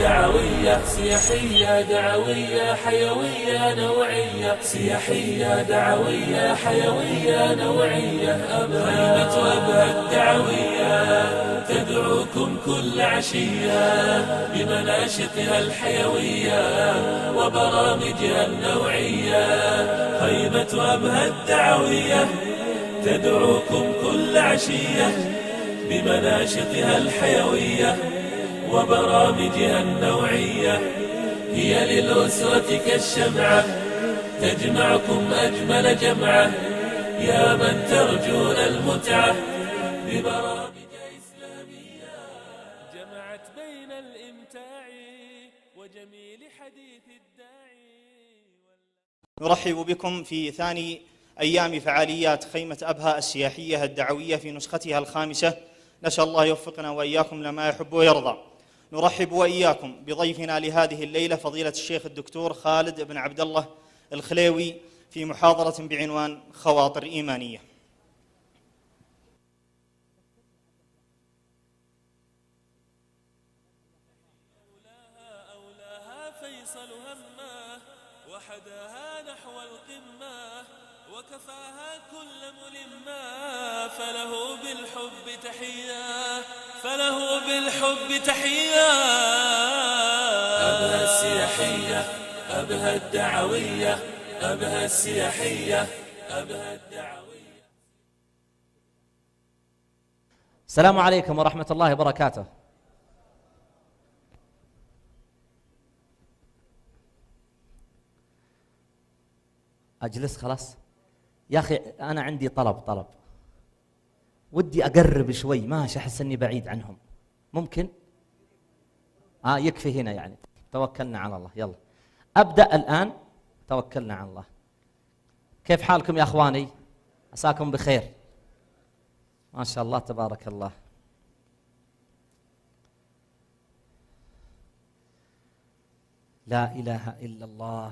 دعوية سياحية دعوية حيوية نوعية، سياحية دعوية حيوية نوعية. خيمة أبها الدعوية تدعوكم كل عشية بمناشطها الحيوية وبرامجها النوعية. خيمة أبها الدعوية تدعوكم كل عشية بمناشطها الحيوية وبرامجها النوعية. هي للأسرة كالشمعة تجمعكم أجمل جمعة، يا من ترجون المتعة ببرامج إسلامية جمعت بين الإمتاع وجميل حديث الداعي. نرحب بكم في ثاني أيام فعاليات خيمة أبها السياحية الدعوية في نسختها الخامسة. نسأل الله يوفقنا وإياكم لما يحب ويرضى. نرحب وإياكم بضيفنا لهذه الليلة فضيلة الشيخ الدكتور خالد بن عبد الله الخليوي في محاضرة بعنوان خواطر إيمانية. أولاها فيصل همه وحداها نحو القمة وكفاها كل ملمة، فله بالحب تحية، فله بالحب تحية. أبها السياحية أبها الدعوية، أبها السياحية أبها الدعوية. السلام عليكم ورحمة الله وبركاته. أجلس خلاص يا أخي، أنا عندي طلب ودي أقرب شوي، ماشي أحس أني بعيد عنهم، ممكن؟ يكفي هنا يعني. توكلنا على الله، يلا أبدأ الآن. توكلنا على الله. كيف حالكم يا أخواني؟ عساكم بخير، ما شاء الله تبارك الله. لا إله إلا الله.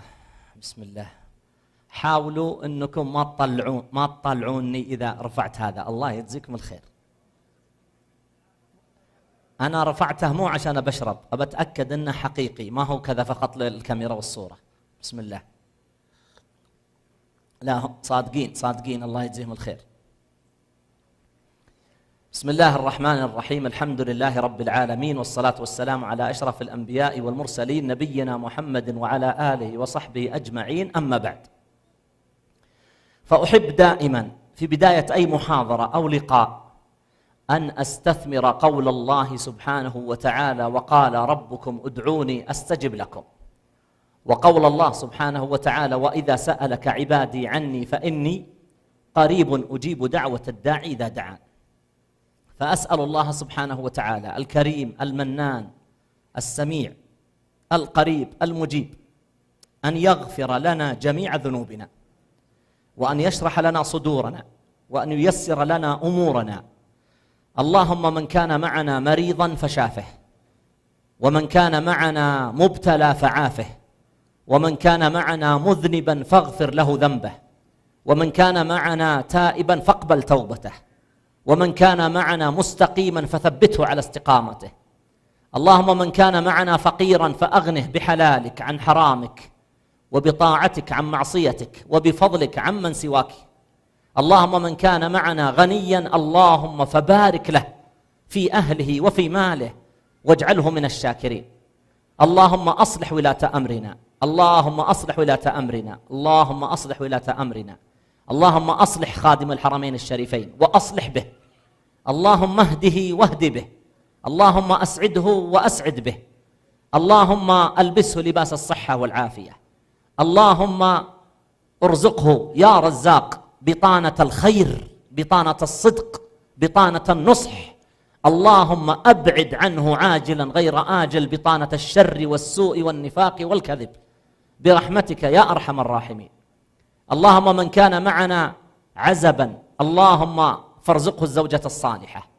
بسم الله. حاولوا أنكم ما تطلعوني إذا رفعت هذا، الله يجزيكم الخير. أنا رفعته مو عشان بشرب، أبى أتأكد أنه حقيقي، ما هو كذا فقط للكاميرا والصورة. بسم الله. لا صادقين الله يجزيهم الخير. بسم الله الرحمن الرحيم. الحمد لله رب العالمين، والصلاة والسلام على أشرف الأنبياء والمرسلين نبينا محمد وعلى آله وصحبه أجمعين، أما بعد. فأحب دائما في بداية أي محاضرة أو لقاء أن أستثمر قول الله سبحانه وتعالى: وقال ربكم ادعوني أستجب لكم، وقول الله سبحانه وتعالى: وإذا سألك عبادي عني فإني قريب أجيب دعوة الداعي إذا دعان. فأسأل الله سبحانه وتعالى الكريم المنان السميع القريب المجيب أن يغفر لنا جميع ذنوبنا، وأن يشرح لنا صدورنا، وأن ييسر لنا أمورنا. اللهم من كان معنا مريضا فشافه، ومن كان معنا مبتلى فعافه، ومن كان معنا مذنبا فاغفر له ذنبه، ومن كان معنا تائبا فاقبل توبته، ومن كان معنا مستقيما فثبته على استقامته. اللهم من كان معنا فقيرا فأغنه بحلالك عن حرامك، وبطاعتك عن معصيتك، وبفضلك عمن سواك. اللهم من كان معنا غنيا اللهم فبارك له في أهله وفي ماله واجعله من الشاكرين. اللهم أصلح ولاة أمرنا، اللهم أصلح ولاة أمرنا، اللهم أصلح ولاة أمرنا. اللهم أصلح خادم الحرمين الشريفين وأصلح به. اللهم اهده واهد به. اللهم أسعده وأسعد به. اللهم ألبسه لباس الصحة والعافية. اللهم ارزقه يا رزاق بطانة الخير، بطانة الصدق، بطانة النصح. اللهم أبعد عنه عاجلا غير آجل بطانة الشر والسوء والنفاق والكذب برحمتك يا أرحم الراحمين. اللهم من كان معنا عزبا اللهم فارزقه الزوجة الصالحة،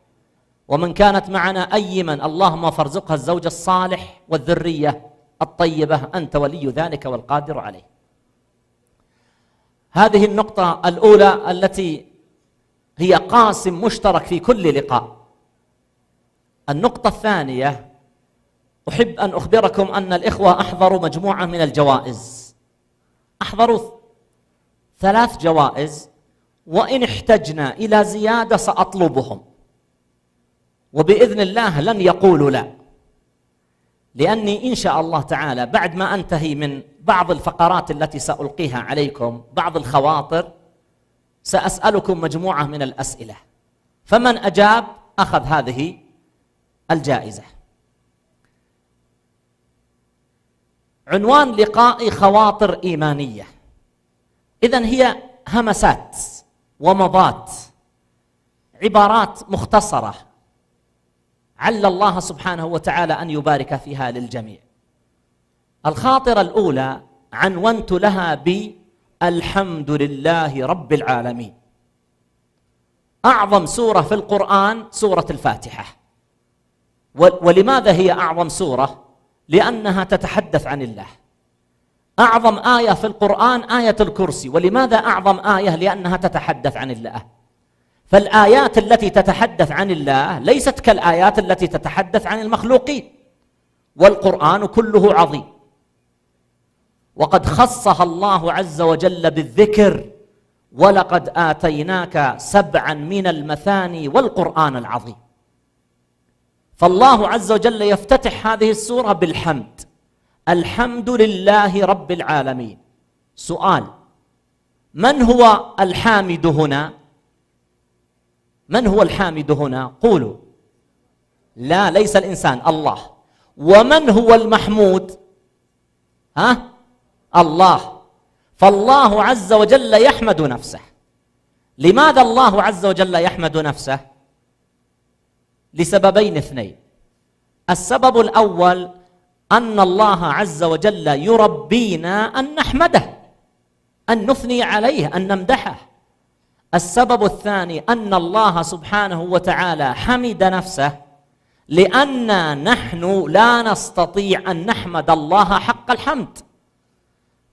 ومن كانت معنا أيما اللهم فارزقها الزوج الصالح والذرية الطيبة، أنت ولي ذلك والقادر عليه. هذه النقطة الأولى التي هي قاسم مشترك في كل لقاء. النقطة الثانية أحب أن أخبركم أن الإخوة أحضروا مجموعة من الجوائز، أحضروا 3 جوائز، وإن احتجنا إلى زيادة سأطلبهم، وبإذن الله لن يقولوا لا، لأني إن شاء الله تعالى بعد ما أنتهي من بعض الفقرات التي سألقيها عليكم، بعض الخواطر، سأسألكم مجموعة من الأسئلة، فمن أجاب أخذ هذه الجائزة. عنوان لقائي خواطر إيمانية، إذن هي همسات ومضات، عبارات مختصرة، عل الله سبحانه وتعالى أن يبارك فيها للجميع. الخاطرة الأولى عنونت لها بالحمد لله رب العالمين. أعظم سورة في القرآن سورة الفاتحة، ولماذا هي أعظم سورة؟ لأنها تتحدث عن الله. أعظم آية في القرآن آية الكرسي، ولماذا أعظم آية؟ لأنها تتحدث عن الله. فالآيات التي تتحدث عن الله ليست كالآيات التي تتحدث عن المخلوقين، والقرآن كله عظيم، وقد خصها الله عز وجل بالذكر: ولقد آتيناك 7 من المثاني والقرآن العظيم. فالله عز وجل يفتتح هذه السورة بالحمد، الحمد لله رب العالمين. سؤال: من هو الحامد هنا؟ من هو الحامد هنا؟ قولوا. لا، ليس الإنسان، الله. ومن هو المحمود؟ الله. فالله عز وجل يحمد نفسه. لماذا الله عز وجل يحمد نفسه؟ لسببين 2. السبب الأول أن الله عز وجل يربينا أن نحمده، أن نثني عليه، أن نمدحه. السبب الثاني أن الله سبحانه وتعالى حمد نفسه لأننا نحن لا نستطيع أن نحمد الله حق الحمد.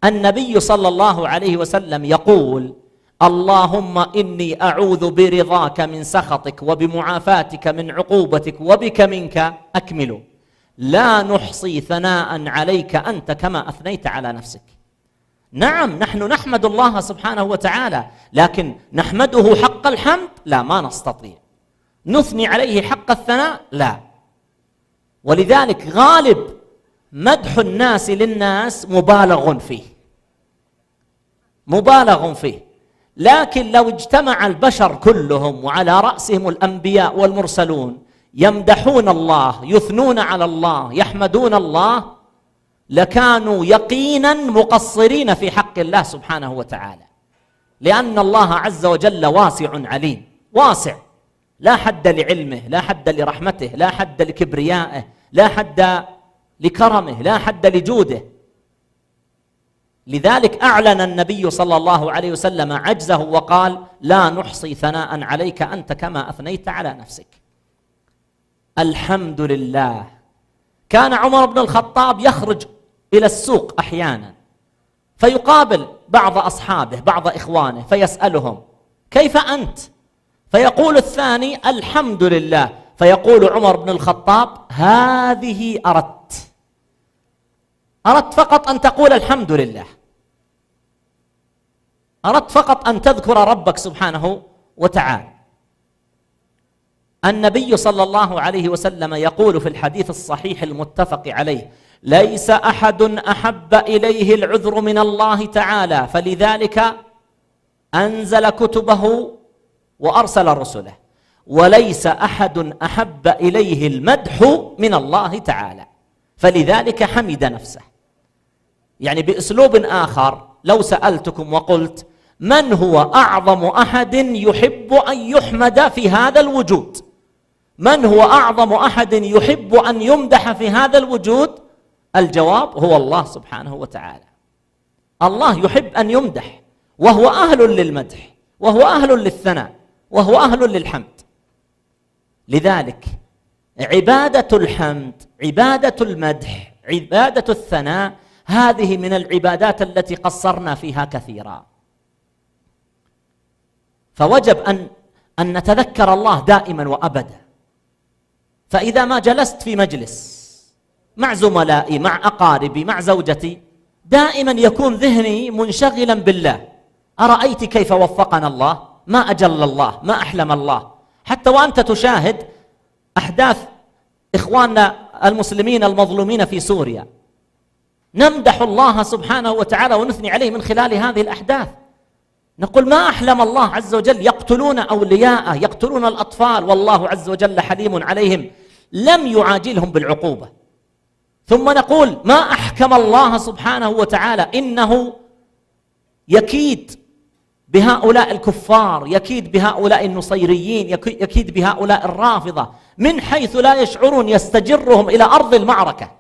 النبي صلى الله عليه وسلم يقول: اللهم إني أعوذ برضاك من سخطك وبمعافاتك من عقوبتك وبك منك أكمل، لا نحصي ثناء عليك أنت كما أثنيت على نفسك. نعم، نحن نحمد الله سبحانه وتعالى، لكن نحمده حق الحمد؟ لا، ما نستطيع. نثني عليه حق الثناء؟ لا. ولذلك غالب مدح الناس للناس مبالغ فيه، مبالغ فيه. لكن لو اجتمع البشر كلهم وعلى رأسهم الأنبياء والمرسلون يمدحون الله، يثنون على الله، يحمدون الله، لكانوا يقينا مقصرين في حق الله سبحانه وتعالى، لأن الله عز وجل واسع عليم، واسع، لا حد لعلمه، لا حد لرحمته، لا حد لكبريائه، لا حد لكرمه، لا حد لجوده. لذلك أعلن النبي صلى الله عليه وسلم عجزه وقال: لا نحصي ثناء عليك أنت كما أثنيت على نفسك. الحمد لله. كان عمر بن الخطاب يخرج إلى السوق أحيانا فيقابل بعض أصحابه، بعض إخوانه، فيسألهم: كيف أنت؟ فيقول الثاني: الحمد لله. فيقول عمر بن الخطاب: هذه أردت فقط أن تقول الحمد لله، أردت فقط أن تذكر ربك سبحانه وتعالى. النبي صلى الله عليه وسلم يقول في الحديث الصحيح المتفق عليه: ليس أحد أحب إليه العذر من الله تعالى، فلذلك أنزل كتبه وأرسل رسله، وليس أحد أحب إليه المدح من الله تعالى، فلذلك حمد نفسه. يعني بأسلوب آخر، لو سألتكم وقلت: من هو أعظم أحد يحب أن يحمد في هذا الوجود؟ من هو أعظم أحد يحب أن يمدح في هذا الوجود؟ الجواب هو الله سبحانه وتعالى. الله يحب أن يمدح، وهو أهل للمدح، وهو أهل للثناء، وهو أهل للحمد. لذلك عبادة الحمد، عبادة المدح، عبادة الثناء، هذه من العبادات التي قصرنا فيها كثيرا. فوجب أن نتذكر الله دائما وأبدا. فإذا ما جلست في مجلس مع زملائي، مع أقاربي، مع زوجتي، دائما يكون ذهني منشغلا بالله. أرأيت كيف وفقنا الله؟ ما أجل الله، ما أحلم الله. حتى وأنت تشاهد أحداث إخواننا المسلمين المظلومين في سوريا، نمدح الله سبحانه وتعالى ونثني عليه من خلال هذه الأحداث. نقول ما أحلم الله عز وجل، يقتلون أولياءه، يقتلون الأطفال، والله عز وجل حليم عليهم لم يعاجلهم بالعقوبة. ثم نقول ما أحكم الله سبحانه وتعالى، إنه يكيد بهؤلاء الكفار، يكيد بهؤلاء النصيريين، يكيد بهؤلاء الرافضة من حيث لا يشعرون، يستجرهم إلى أرض المعركة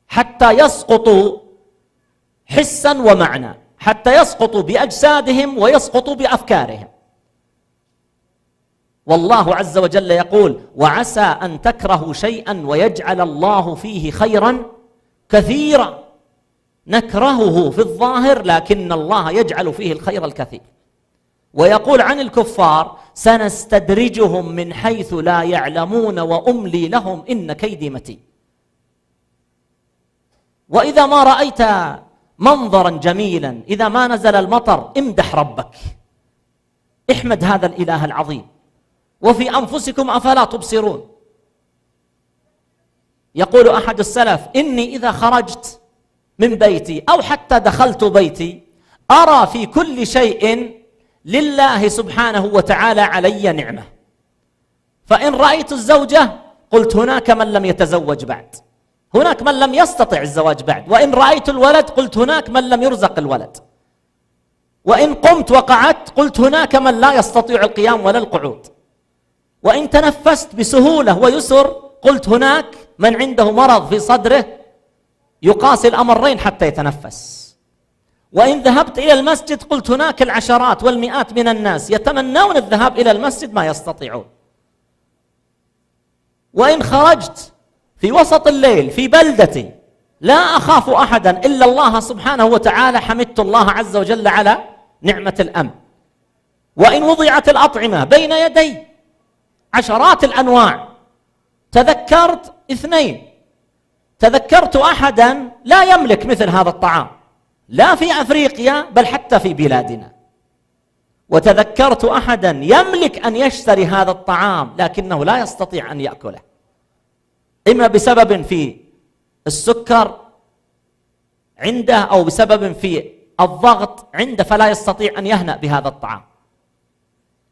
حتى يسقطوا حسا ومعنى، حتى يسقطوا بأجسادهم ويسقطوا بأفكارهم. والله عز وجل يقول وعسى أن تكرهوا شيئا ويجعل الله فيه خيرا كثيرا. نكرهه في الظاهر لكن الله يجعل فيه الخير الكثير. ويقول عن الكفار سنستدرجهم من حيث لا يعلمون وأملي لهم إن كيدي متين. وإذا ما رأيت منظرا جميلا، إذا ما نزل المطر، امدح ربك، احمد هذا الإله العظيم. وفي أنفسكم أفلا تبصرون. يقول أحد السلف إني إذا خرجت من بيتي أو حتى دخلت بيتي أرى في كل شيء لله سبحانه وتعالى علي نعمة. فإن رأيت الزوجة قلت هناك من لم يتزوج بعد، هناك من لم يستطع الزواج بعد. وإن رأيت الولد قلت هناك من لم يرزق الولد. وإن قمت وقعدت قلت هناك من لا يستطيع القيام ولا القعود. وإن تنفست بسهولة ويسر قلت هناك من عنده مرض في صدره يقاسي الأمرين حتى يتنفس. وإن ذهبت إلى المسجد قلت هناك العشرات والمئات من الناس يتمنون الذهاب إلى المسجد ما يستطيعون. وإن خرجت في وسط الليل في بلدتي لا أخاف أحدا إلا الله سبحانه وتعالى، حمدت الله عز وجل على نعمة الأمن. وإن وضعت الأطعمة بين يدي عشرات الأنواع تذكرت اثنين، تذكرت أحدا لا يملك مثل هذا الطعام لا في أفريقيا بل حتى في بلادنا، وتذكرت أحدا يملك أن يشتري هذا الطعام لكنه لا يستطيع أن يأكله، إما بسبب في السكر عنده أو بسبب في الضغط عنده فلا يستطيع أن يهنأ بهذا الطعام.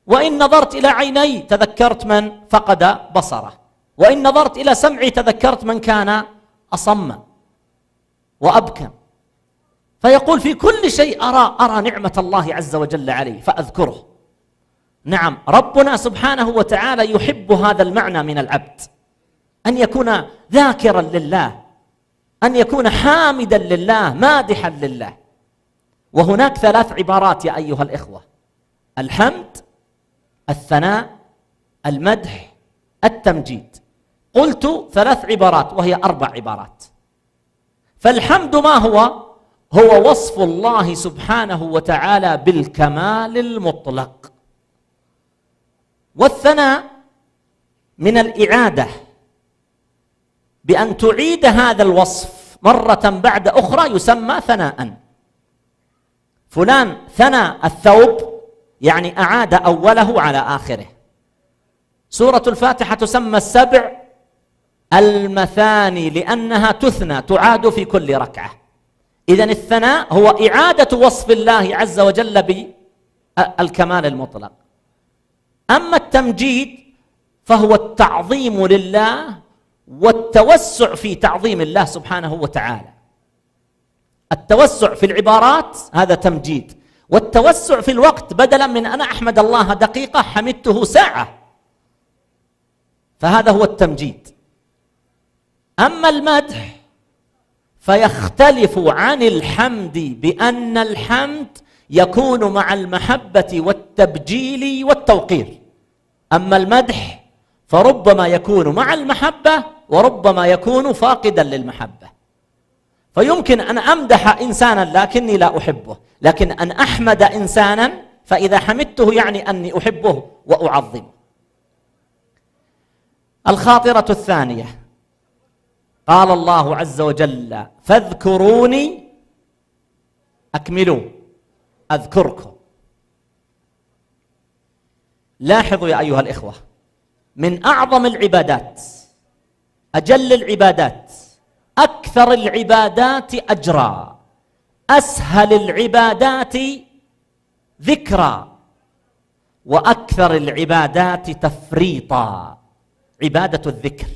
وإن نظرت إلى عيني تذكرت من فقد بصره، وإن نظرت إلى سمعي تذكرت من كان أصم وأبكم. فيقول في كل شيء أرى نعمة الله عز وجل علي فأذكره. نعم، ربنا سبحانه وتعالى يحب هذا المعنى من العبد، أن يكون ذاكرا لله، أن يكون حامدا لله، مادحا لله. وهناك ثلاث عبارات يا أيها الإخوة: الحمد، الثناء، المدح، التمجيد. قلت ثلاث عبارات وهي 4 عبارات. فالحمد ما هو؟ هو وصف الله سبحانه وتعالى بالكمال المطلق. والثناء من الإعادة، بأن تعيد هذا الوصف مرة بعد أخرى يسمى ثناء. فلان ثنى الثوب يعني أعاد أوله على آخره. سورة الفاتحة تسمى 7 المثاني لأنها تثنى، تعاد في كل ركعة. إذن الثناء هو إعادة وصف الله عز وجل بالكمال المطلق. أما التمجيد فهو التعظيم لله والتوسع في تعظيم الله سبحانه وتعالى. التوسع في العبارات هذا تمجيد، والتوسع في الوقت بدلا من أن أحمد الله دقيقة حمدته ساعة، فهذا هو التمجيد. أما المدح فيختلف عن الحمد بأن الحمد يكون مع المحبة والتبجيل والتوقير، أما المدح فربما يكون مع المحبة وربما يكون فاقدا للمحبة. فيمكن أن أمدح إنسانا لكني لا أحبه، لكن أن أحمد إنسانا فإذا حمدته يعني أني أحبه وأعظمه. الخاطرة الثانية: قال الله عز وجل فاذكروني أكملوا أذكركم. لاحظوا يا أيها الإخوة، من أعظم العبادات، أجل العبادات، أكثر العبادات أجرا، أسهل العبادات ذكرا، وأكثر العبادات تفريطا عبادة الذكر.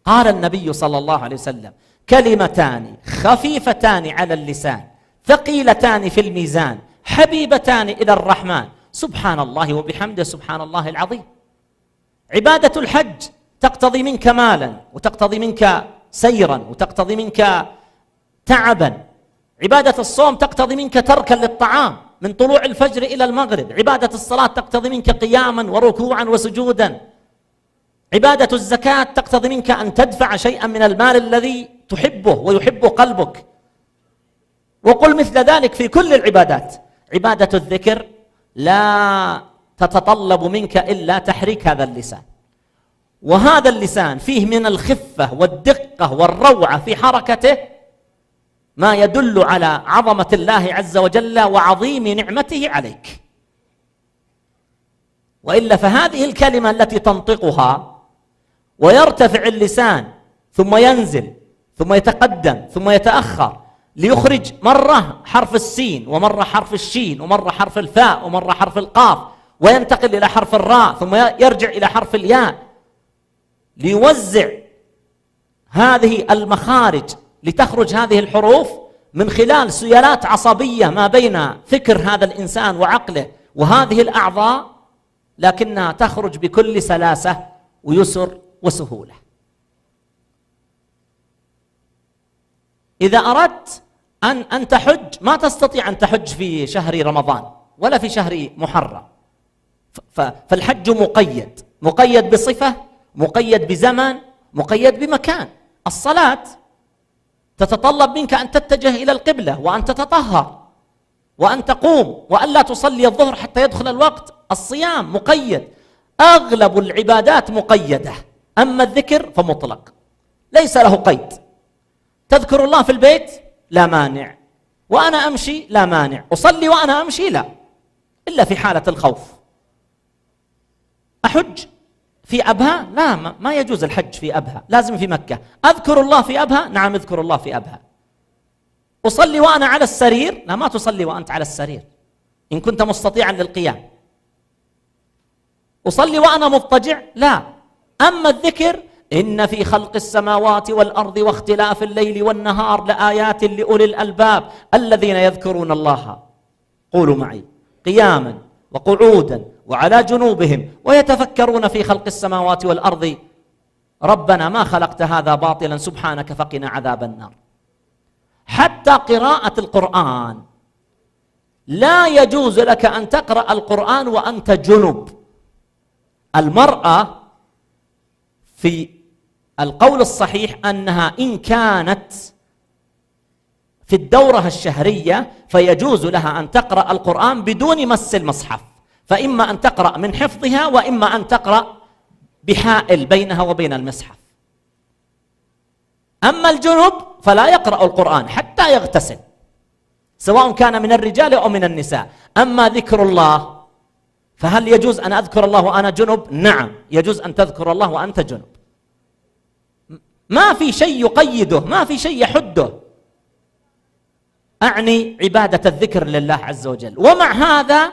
قال النبي صلى الله عليه وسلم كلمتان خفيفتان على اللسان ثقيلتان في الميزان حبيبتان إلى الرحمن سبحان الله وبحمده سبحان الله العظيم. عبادة الحج تقتضي منك مالا، وتقتضي منك سيرا، وتقتضي منك تعبا. عبادة الصوم تقتضي منك تركا للطعام من طلوع الفجر إلى المغرب. عبادة الصلاة تقتضي منك قياما وركوعا وسجودا. عبادة الزكاة تقتضي منك أن تدفع شيئا من المال الذي تحبه ويحب قلبك. وقل مثل ذلك في كل العبادات. عبادة الذكر لا تتطلب منك إلا تحريك هذا اللسان، وهذا اللسان فيه من الخفة والدقة والروعة في حركته ما يدل على عظمة الله عز وجل وعظيم نعمته عليك. وإلا فهذه الكلمة التي تنطقها ويرتفع اللسان ثم ينزل ثم يتقدم ثم يتأخر ليخرج مرة حرف السين ومرة حرف الشين ومرة حرف الفاء ومرة حرف القاف وينتقل إلى حرف الراء ثم يرجع إلى حرف الياء، ليوزع هذه المخارج لتخرج هذه الحروف من خلال سيالات عصبية ما بين فكر هذا الإنسان وعقله وهذه الأعضاء، لكنها تخرج بكل سلاسة ويسر وسهولة. إذا أردت أن تحج ما تستطيع أن تحج في شهر رمضان ولا في شهر محرم، فالحج مقيد بصفة، مقيد بزمن، مقيد بمكان. الصلاة تتطلب منك أن تتجه إلى القبلة وأن تتطهر وأن تقوم وأن لا تصلي الظهر حتى يدخل الوقت. الصيام مقيد. أغلب العبادات مقيدة، أما الذكر فمطلق ليس له قيد. تذكر الله في البيت لا مانع، وأنا أمشي لا مانع، أصلي وأنا أمشي لا، إلا في حالة الخوف. أحج في أبها؟ لا، ما يجوز الحج في أبها، لازم في مكة. أذكر الله في أبها؟ نعم اذكر الله في أبها. أصلي وأنا على السرير؟ لا، ما تصلي وأنت على السرير إن كنت مستطيعا للقيام. أصلي وأنا مضطجع؟ لا. أما الذكر: إن في خلق السماوات والأرض واختلاف الليل والنهار لآيات لأولي الألباب الذين يذكرون الله، قولوا معي، قياما وقعودا وعلى جنوبهم ويتفكرون في خلق السماوات والأرض ربنا ما خلقت هذا باطلا سبحانك فقنا عذاب النار. حتى قراءة القرآن لا يجوز لك أن تقرأ القرآن وأنت جنب. المرأة في القول الصحيح أنها إن كانت في الدورة الشهرية فيجوز لها أن تقرأ القرآن بدون مس المصحف، فإما أن تقرأ من حفظها وإما أن تقرأ بحائل بينها وبين المصحف. أما الجنب فلا يقرأ القرآن حتى يغتسل، سواء كان من الرجال أو من النساء. أما ذكر الله فهل يجوز أن أذكر الله وأنا جنب؟ نعم يجوز أن تذكر الله وأنت جنب، ما في شيء يقيده، ما في شيء يحده. أعني عبادة الذكر لله عز وجل. ومع هذا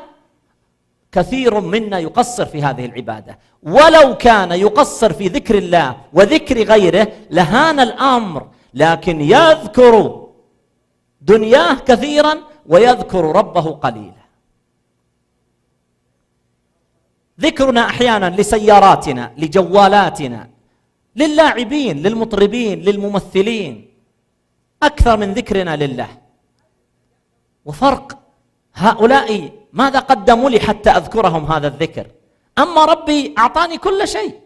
كثير منا يقصر في هذه العبادة، ولو كان يقصر في ذكر الله وذكر غيره لهان الأمر، لكن يذكر دنياه كثيرا ويذكر ربه قليلا. ذكرنا أحيانا لسياراتنا، لجوالاتنا، للاعبين، للمطربين، للممثلين، أكثر من ذكرنا لله. وفرق هؤلاء ماذا قدموا لي حتى أذكرهم هذا الذكر؟ أما ربي أعطاني كل شيء،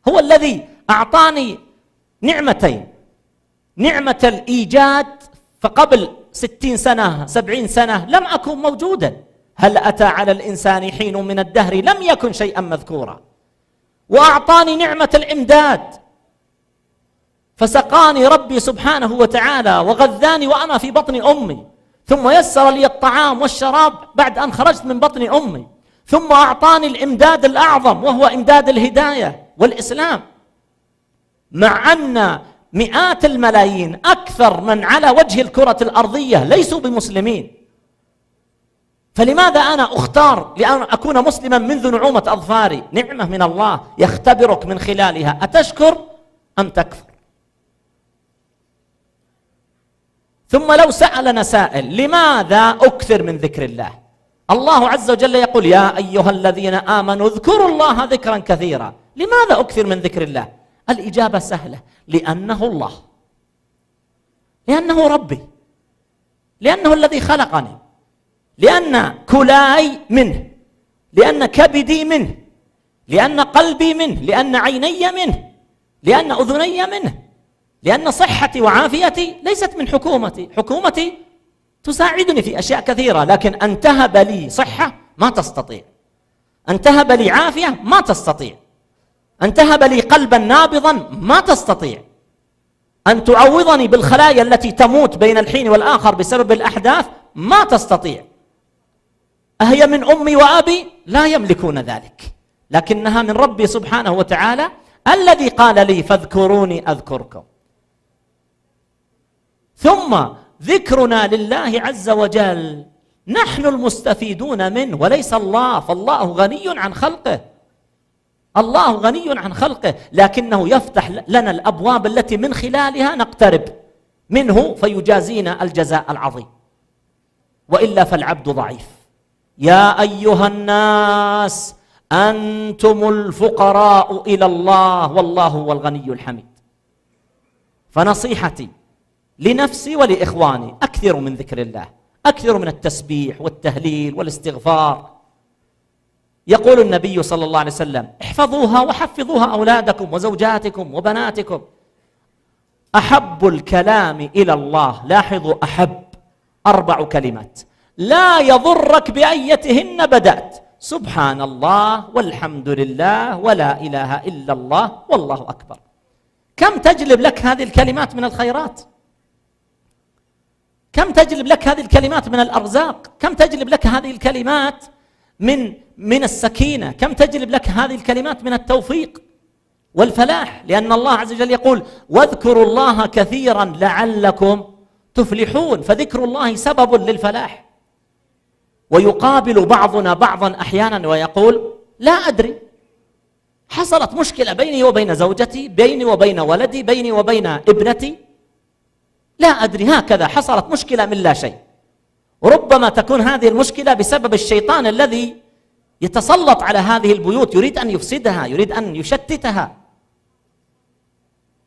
هو الذي أعطاني نعمتين: نعمة الإيجاد، فقبل 60 سنة 70 سنة لم أكن موجودا، هل أتى على الإنسان حين من الدهر لم يكن شيئا مذكورا. وأعطاني نعمة الإمداد، فسقاني ربي سبحانه وتعالى وغذاني وأنا في بطن أمي، ثم يسر لي الطعام والشراب بعد أن خرجت من بطن أمي، ثم أعطاني الإمداد الأعظم وهو إمداد الهداية والإسلام، مع أن مئات الملايين أكثر من على وجه الكرة الأرضية ليسوا بمسلمين. فلماذا أنا أختار لأن أكون مسلما منذ نعومة أظفاري؟ نعمة من الله يختبرك من خلالها، أتشكر أم تكفر؟ ثم لو سألنا سائل لماذا أكثر من ذكر الله؟ الله عز وجل يقول يا أيها الذين آمنوا اذكروا الله ذكرا كثيرا. لماذا أكثر من ذكر الله؟ الإجابة سهلة، لأنه الله، لأنه ربي، لأنه الذي خلقني، لأن كلاي منه، لأن كبدي منه، لأن قلبي منه، لأن عيني منه، لأن أذني منه، لأن صحتي وعافيتي ليست من حكومتي. حكومتي تساعدني في أشياء كثيرة، لكن أن تهب لي صحة ما تستطيع، أن تهب لي عافية ما تستطيع، أن تهب لي قلبا نابضا ما تستطيع، أن تعوضني بالخلايا التي تموت بين الحين والآخر بسبب الأحداث ما تستطيع. أهي من أمي وأبي؟ لا يملكون ذلك، لكنها من ربي سبحانه وتعالى الذي قال لي فاذكروني أذكركم. ثم ذكرنا لله عز وجل نحن المستفيدون منه وليس الله، فالله غني عن خلقه، الله غني عن خلقه، لكنه يفتح لنا الأبواب التي من خلالها نقترب منه فيجازينا الجزاء العظيم، وإلا فالعبد ضعيف. يا أيها الناس أنتم الفقراء إلى الله والله هو الغني الحميد. فنصيحتي لنفسي ولإخواني أكثروا من ذكر الله، أكثروا من التسبيح والتهليل والاستغفار. يقول النبي صلى الله عليه وسلم احفظوها وحفظوها أولادكم وزوجاتكم وبناتكم. أحب الكلام إلى الله، لاحظوا أحب، 4 كلمات لا يضرك بأيتهن بدأت، سبحان الله والحمد لله ولا إله إلا الله والله أكبر. كم تجلب لك هذه الكلمات من الخيرات؟ كم تجلب لك هذه الكلمات من الأرزاق؟ كم تجلب لك هذه الكلمات من السكينة؟ كم تجلب لك هذه الكلمات من التوفيق والفلاح؟ لأن الله عز وجل يقول واذكروا الله كثيرا لعلكم تفلحون، فذكر الله سبب للفلاح. ويقابل بعضنا بعضا أحيانا ويقول لا أدري، حصلت مشكلة بيني وبين زوجتي، بيني وبين ولدي، بيني وبين ابنتي، لا أدري، هكذا حصلت مشكلة من لا شيء. وربما تكون هذه المشكلة بسبب الشيطان الذي يتسلط على هذه البيوت، يريد أن يفسدها، يريد أن يشتتها.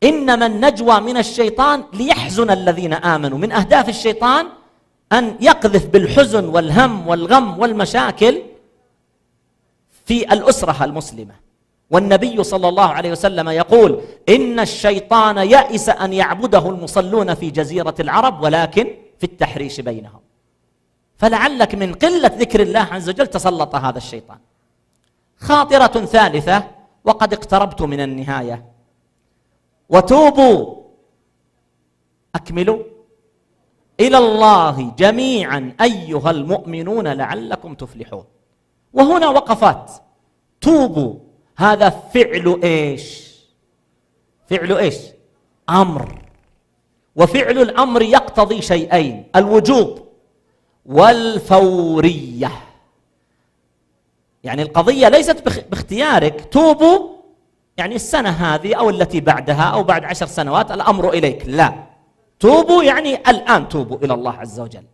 إنما النجوى من الشيطان ليحزن الذين آمنوا. من أهداف الشيطان أن يقذف بالحزن والهم والغم والمشاكل في الأسرة المسلمة. والنبي صلى الله عليه وسلم يقول إن الشيطان يئس أن يعبده المصلون في جزيرة العرب ولكن في التحريش بينهم. فلعلك من قلة ذكر الله عز وجل تسلط هذا الشيطان. خاطرة ثالثة وقد اقتربت من النهاية، وتوبوا، أكملوا، إلى الله جميعا أيها المؤمنون لعلكم تفلحون. وهنا وقفات. توبوا هذا فعل إيش؟ فعل إيش؟ أمر، وفعل الأمر يقتضي شيئين: الوجوب والفورية. يعني القضية ليست باختيارك، توبوا يعني السنة هذه أو التي بعدها أو بعد 10 سنوات الأمر إليك، لا، توبوا يعني الآن توبوا إلى الله عز وجل.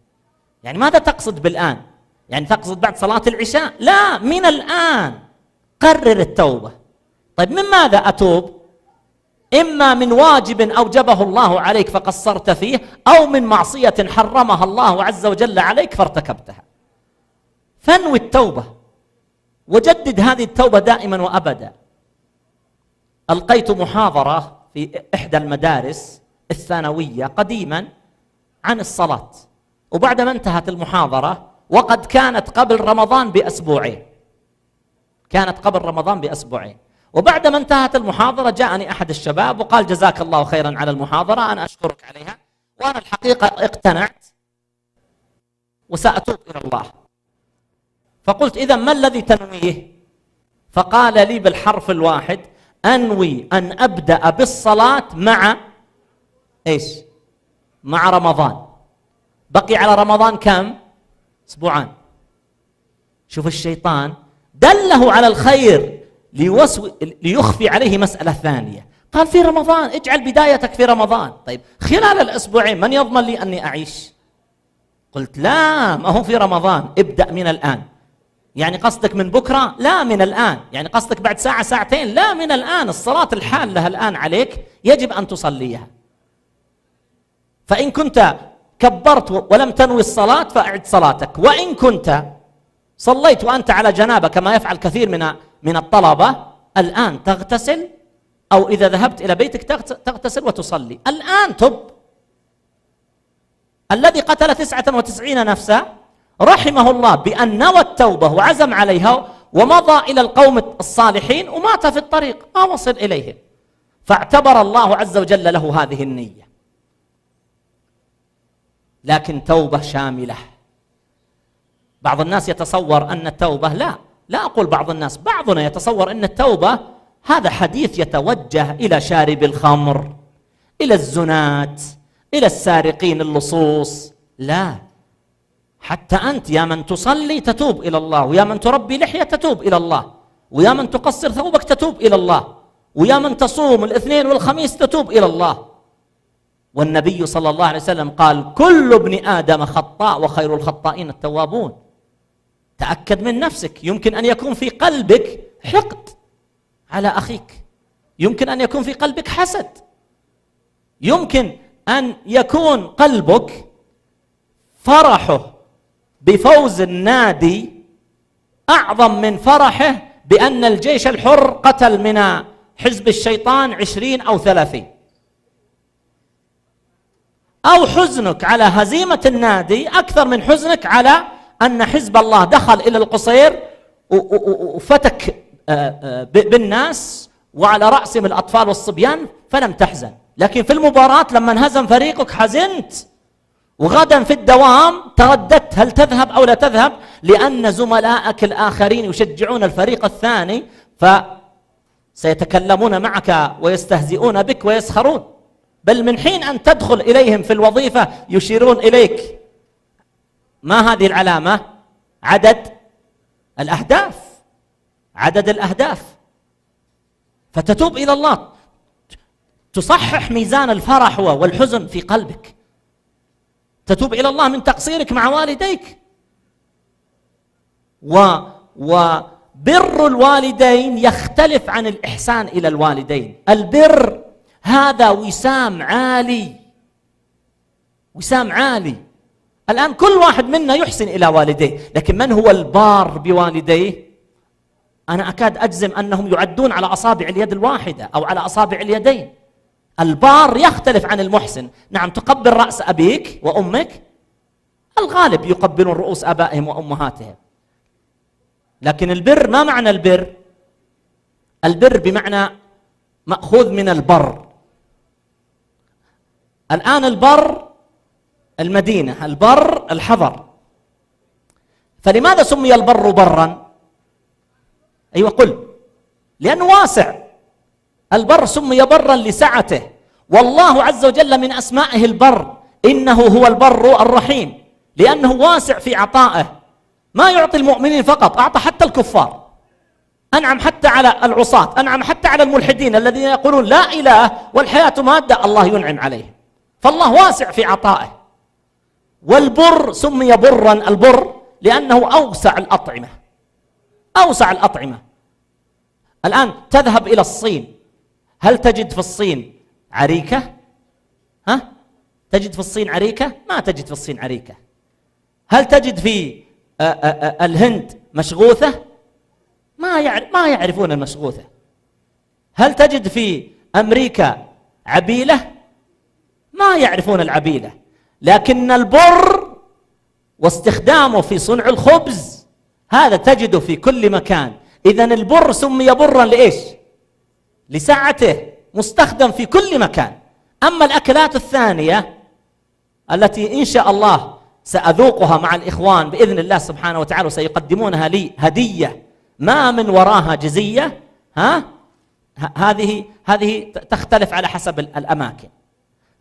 يعني ماذا تقصد بالآن؟ يعني تقصد بعد صلاة العشاء؟ لا، من الآن قرر التوبة. طيب من ماذا أتوب؟ إما من واجب أوجبه الله عليك فقصرت فيه، أو من معصية حرمها الله عز وجل عليك فارتكبتها. فانوي التوبة وجدد هذه التوبة دائما وأبدا. ألقيت محاضرة في إحدى المدارس الثانوية قديما عن الصلاة، وبعدما انتهت المحاضرة وقد كانت قبل رمضان بأسبوعين، كانت قبل رمضان بأسبوعين، وبعدما انتهت المحاضرة جاءني أحد الشباب وقال جزاك الله خيرا على المحاضرة، أنا أشكرك عليها، وأنا الحقيقة اقتنعت وسأتوب إلى الله. فقلت إذا ما الذي تنويه؟ فقال لي بالحرف الواحد: أنوي أن أبدأ بالصلاة مع إيش؟ مع رمضان. بقي على رمضان كم؟ أسبوعان. شوف الشيطان دله على الخير ليخفي عليه مسألة ثانية. قال في رمضان، اجعل بدايتك في رمضان. طيب خلال الأسبوعين من يضمن لي أني أعيش؟ قلت لا، ما هو في رمضان، ابدأ من الآن. يعني قصدك من بكرة؟ لا، من الآن. يعني قصدك بعد ساعة ساعتين؟ لا، من الآن. الصلاة الحالة الآن عليك، يجب أن تصليها. فإن كنت كبرت ولم تنوي الصلاة فأعد صلاتك، وإن كنت صليت وأنت على جنابة كما يفعل كثير من الطلبة، الآن تغتسل، أو إذا ذهبت إلى بيتك تغتسل وتصلي الآن. تب. الذي قتل 99 نفسا رحمه الله بأن نوى التوبة وعزم عليها ومضى إلى القوم الصالحين ومات في الطريق، ما وصل إليهم، فاعتبر الله عز وجل له هذه النية. لكن توبة شاملة. بعض الناس يتصور أن التوبة، لا أقول بعض الناس، بعضنا يتصور أن التوبة هذا حديث يتوجه إلى شارب الخمر، إلى الزنات، إلى السارقين اللصوص. لا، حتى أنت يا من تصلي تتوب إلى الله، ويا من تربي لحية تتوب إلى الله، ويا من تقصر ثوبك تتوب إلى الله، ويا من تصوم الاثنين والخميس تتوب إلى الله. والنبي صلى الله عليه وسلم قال: كل ابن آدم خطاء وخير الخطائين التوابون. تأكد من نفسك. يمكن أن يكون في قلبك حقد على أخيك، يمكن أن يكون في قلبك حسد، يمكن أن يكون قلبك فرحه بفوز النادي أعظم من فرحه بأن الجيش الحر قتل من حزب الشيطان 20 أو 30، أو حزنك على هزيمة النادي أكثر من حزنك على أن حزب الله دخل إلى القصير وفتك بالناس وعلى رأسهم الأطفال والصبيان فلم تحزن. لكن في المباراة لما انهزم فريقك حزنت، وغدا في الدوام ترددت هل تذهب أو لا تذهب، لأن زملائك الآخرين يشجعون الفريق الثاني فسيتكلمون معك ويستهزئون بك ويسخرون، بل من حين أن تدخل إليهم في الوظيفة يشيرون إليك. ما هذه العلامة؟ عدد الأهداف. فتتوب إلى الله، تصحح ميزان الفرح والحزن في قلبك، تتوب إلى الله من تقصيرك مع والديك. وبر الوالدين يختلف عن الإحسان إلى الوالدين. البر هذا وسام عالي. الآن كل واحد منا يحسن إلى والديه، لكن من هو البار بوالديه؟ أنا أكاد أجزم أنهم يعدون على أصابع اليد الواحدة أو على أصابع اليدين. البار يختلف عن المحسن. نعم، تقبل رأس أبيك وأمك، الغالب يقبلون رؤوس آبائهم وأمهاتهم. لكن البر، ما معنى البر؟ البر بمعنى مأخوذ من البر. الآن البر المدينة، البر الحضر. فلماذا سمي البر برا؟ أيوة قل. لأنه واسع. البر سمي برا لسعته، والله عز وجل من أسمائه البر، إنه هو البر الرحيم، لأنه واسع في عطائه. ما يعطي المؤمنين فقط، أعطى حتى الكفار، أنعم حتى على العصاة، أنعم حتى على الملحدين الذين يقولون لا إله والحياة مادة، الله ينعم عليهم. فالله واسع في عطائه. والبر سمي برا البر لأنه أوسع الأطعمة. الآن تذهب إلى الصين، هل تجد في الصين عريكة؟ تجد في الصين عريكة؟ ما تجد في الصين عريكة. هل تجد في الهند مشغوثة؟ ما يعرفون المشغوثة. هل تجد في أمريكا عبيلة؟ ما يعرفون العبيلة. لكن البر واستخدامه في صنع الخبز هذا تجده في كل مكان. إذن البر سمي برا لإيش؟ لسعته، مستخدم في كل مكان. أما الأكلات الثانية التي إن شاء الله سأذوقها مع الإخوان بإذن الله سبحانه وتعالى، وسيقدمونها لي هدية ما من وراها جزية، هذه تختلف على حسب الأماكن.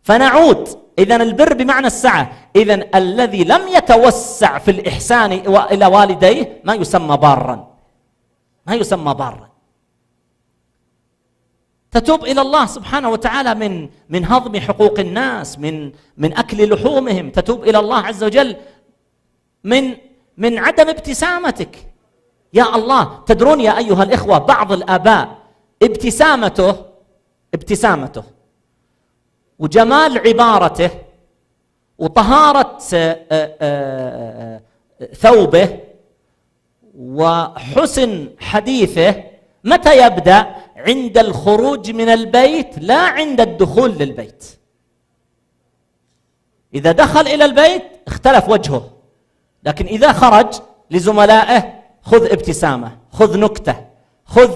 فنعود إذن البر بمعنى السعة. إذن الذي لم يتوسع في الإحسان إلى والديه ما يسمى بارا، ما يسمى بارا. تتوب إلى الله سبحانه وتعالى من هضم حقوق الناس، من أكل لحومهم، تتوب إلى الله عز وجل من عدم ابتسامتك. يا الله، تدرون يا أيها الإخوة، بعض الآباء ابتسامته وجمال عبارته وطهارة ثوبه وحسن حديثه متى يبدأ؟ عند الخروج من البيت، لا عند الدخول للبيت. إذا دخل إلى البيت اختلف وجهه، لكن إذا خرج لزملائه خذ ابتسامة، خذ نكتة، خذ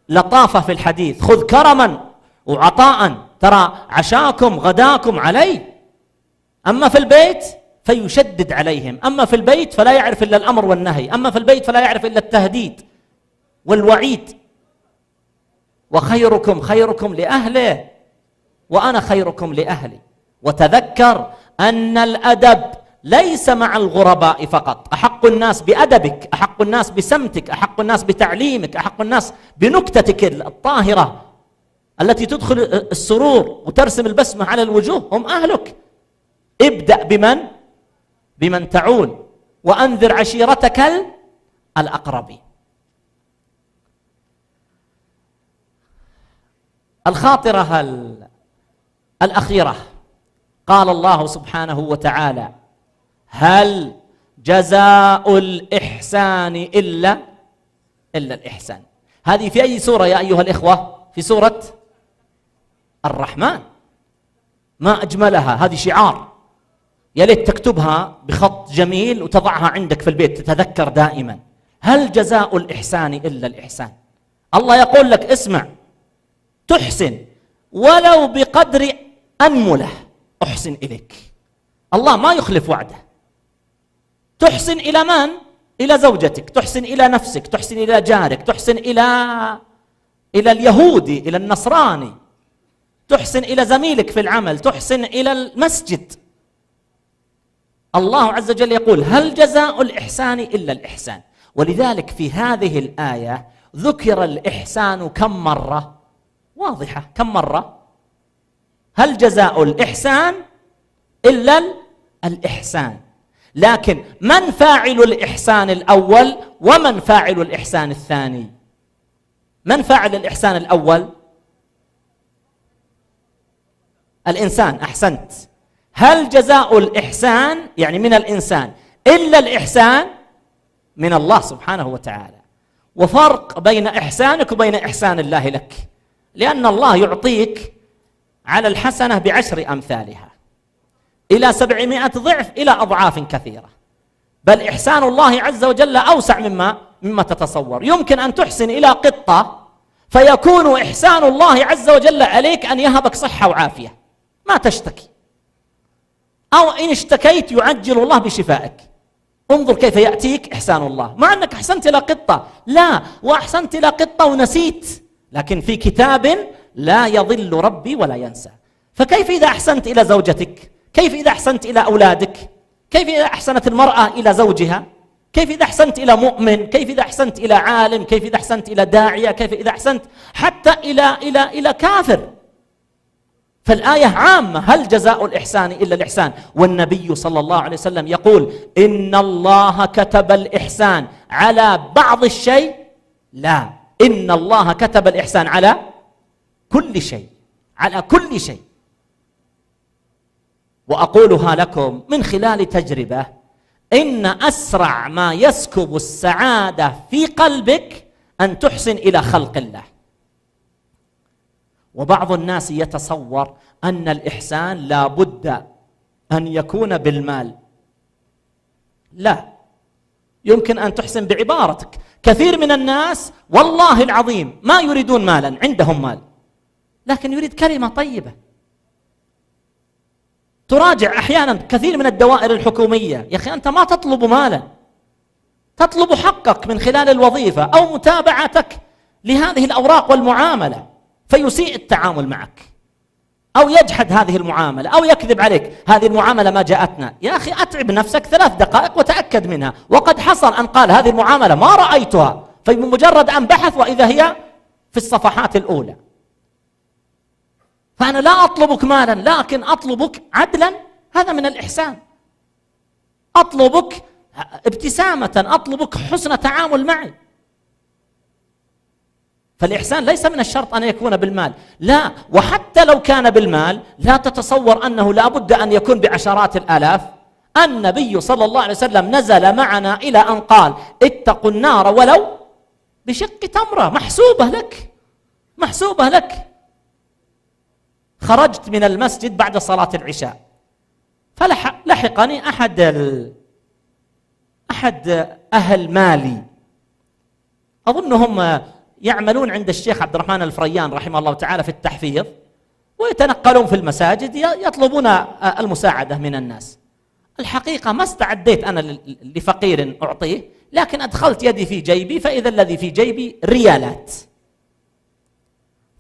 لطافة في الحديث، خذ كرما وعطاء، ترى عشاكم غداكم علي. أما في البيت فيشدد عليهم، أما في البيت فلا يعرف إلا الأمر والنهي، أما في البيت فلا يعرف إلا التهديد والوعيد. وخيركم خيركم لأهله وأنا خيركم لأهلي. وتذكر أن الأدب ليس مع الغرباء فقط. أحق الناس بأدبك، أحق الناس بسمتك، أحق الناس بتعليمك، أحق الناس بنكتتك الطاهرة التي تدخل السرور وترسم البسمة على الوجوه هم أهلك. ابدأ بمن تعول، وأنذر عشيرتك الأقربين. الخاطرة الأخيرة، قال الله سبحانه وتعالى: هل جزاء الإحسان إلا الإحسان. هذه في أي سورة يا أيها الإخوة؟ في سورة الرحمن. ما أجملها، هذه شعار، يا ليت تكتبها بخط جميل وتضعها عندك في البيت تتذكر دائما. هل جزاء الإحسان إلا الإحسان. الله يقول لك اسمع، تحسن ولو بقدر أنملة أحسن إليك. الله ما يخلف وعده. تحسن إلى من؟ إلى زوجتك، تحسن إلى نفسك، تحسن إلى جارك، تحسن إلى اليهودي، إلى النصراني، تحسن إلى زميلك في العمل، تحسن إلى المسجد. الله عز وجل يقول: هل جزاء الإحسان إلا الإحسان. ولذلك في هذه الآية ذكر الإحسان كم مرة؟ واضحة، كم مرة؟ هل جزاء الإحسان إلا الإحسان. لكن من فاعل الإحسان الأول ومن فاعل الإحسان الثاني؟ من فاعل الإحسان الأول؟ الإنسان. أحسنت. هل جزاء الإحسان يعني من الإنسان إلا الإحسان؟ من الله سبحانه وتعالى. وفرق بين إحسانك وبين إحسان الله لك، لأن الله يعطيك على الحسنة ب10 أمثالها إلى 700 ضعف إلى أضعاف كثيرة. بل إحسان الله عز وجل أوسع مما تتصور. يمكن أن تحسن إلى قطة فيكون إحسان الله عز وجل عليك أن يهبك صحة وعافية ما تشتكي، أو إن اشتكيت يعجل الله بشفائك. انظر كيف يأتيك إحسان الله، مع أنك أحسنت إلى قطة. لا، وأحسنت إلى قطة ونسيت، لكن في كتاب لا يضل ربي ولا ينسى. فكيف إذا أحسنت إلى زوجتك؟ كيف إذا أحسنت إلى أولادك؟ كيف إذا أحسنت المرأة إلى زوجها؟ كيف إذا أحسنت إلى مؤمن؟ كيف إذا أحسنت إلى عالم؟ كيف إذا أحسنت إلى داعية؟ كيف إذا أحسنت حتى إلى كافر؟ فالآية عامة، هل جزاء الإحسان إلا الإحسان. والنبي صلى الله عليه وسلم يقول: إن الله كتب الإحسان على بعض الشيء. لا، إن الله كتب الإحسان على كل شيء، على كل شيء. وأقولها لكم من خلال تجربة: إن أسرع ما يسكب السعادة في قلبك أن تحسن إلى خلق الله. وبعض الناس يتصور أن الإحسان لا بد أن يكون بالمال. لا، يمكن أن تحسن بعبارتك. كثير من الناس والله العظيم ما يريدون مالا، عندهم مال لكن يريد كلمة طيبة. تراجع أحيانا كثير من الدوائر الحكومية، يا أخي أنت ما تطلب مالا، تطلب حقك من خلال الوظيفة أو متابعتك لهذه الأوراق والمعاملة، فيسيء التعامل معك أو يجحد هذه المعاملة أو يكذب عليك، هذه المعاملة ما جاءتنا. يا أخي أتعب نفسك 3 دقائق وتأكد منها. وقد حصل أن قال هذه المعاملة ما رأيتها، فبمجرد أن بحث وإذا هي في الصفحات الأولى. فأنا لا أطلبك مالا، لكن أطلبك عدلا، هذا من الإحسان. أطلبك ابتسامة، أطلبك حسن تعامل معي. فالإحسان ليس من الشرط أن يكون بالمال، لا، وحتى لو كان بالمال لا تتصور أنه لا بد أن يكون بعشرات الآلاف. النبي صلى الله عليه وسلم نزل معنا إلى أن قال اتقوا النار ولو بشق تمرة، محسوبة لك، محسوبة لك. خرجت من المسجد بعد صلاة العشاء، فلحقني أحد أهل مالي، أظنهم يعملون عند الشيخ عبد الرحمن الفريان رحمه الله تعالى في التحفيظ، ويتنقلون في المساجد يطلبون المساعدة من الناس. الحقيقة ما استعديت أنا لفقير أعطيه، لكن أدخلت يدي في جيبي فإذا الذي في جيبي ريالات،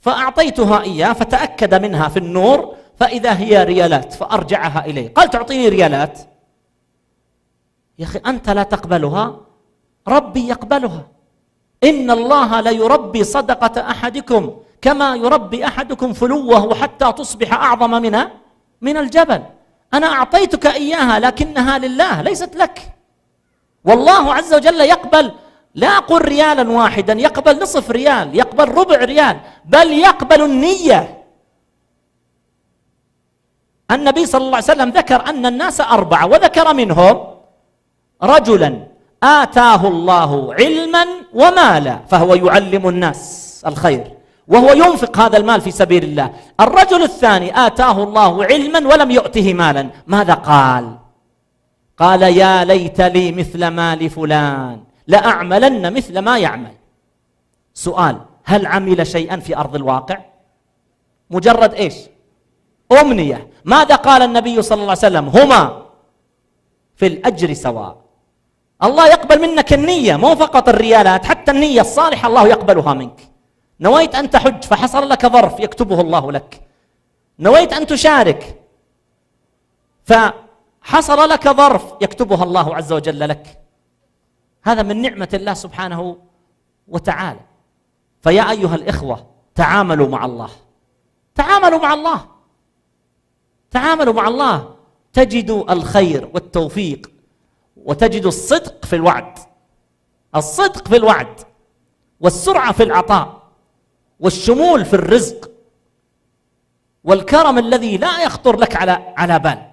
فأعطيتها إياه فتأكد منها في النور فإذا هي ريالات، فأرجعها إليه. قال تعطيني ريالات؟ يا أخي أنت لا تقبلها، ربي يقبلها. إن الله لا يربي صدقة أحدكم كما يربي أحدكم فلوه حتى تصبح أعظم من الجبل. أنا أعطيتك إياها لكنها لله ليست لك. والله عز وجل يقبل، لا أقول ريالا واحدا، يقبل نصف ريال، يقبل ربع ريال، بل يقبل النية. النبي صلى الله عليه وسلم ذكر أن الناس 4، وذكر منهم رجلا آتاه الله علما ومالا فهو يعلم الناس الخير وهو ينفق هذا المال في سبيل الله. الرجل الثاني آتاه الله علما ولم يؤته مالا، ماذا قال؟ قال يا ليت لي مثل مال فلان لأعملن مثل ما يعمل. سؤال، هل عمل شيئا في أرض الواقع؟ مجرد إيش؟ أمنية. ماذا قال النبي صلى الله عليه وسلم؟ هما في الأجر سواء. الله يقبل منك النية، مو فقط الريالات، حتى النية الصالحة الله يقبلها منك. نويت أن تحج فحصل لك ظرف يكتبه الله لك، نويت أن تشارك فحصل لك ظرف يكتبها الله عز وجل لك، هذا من نعمة الله سبحانه وتعالى. فيا أيها الإخوة تعاملوا مع الله، تعاملوا مع الله، تعاملوا مع الله، تجدوا الخير والتوفيق، وتجدوا الصدق في الوعد، الصدق في الوعد، والسرعة في العطاء، والشمول في الرزق، والكرم الذي لا يخطر لك على بال.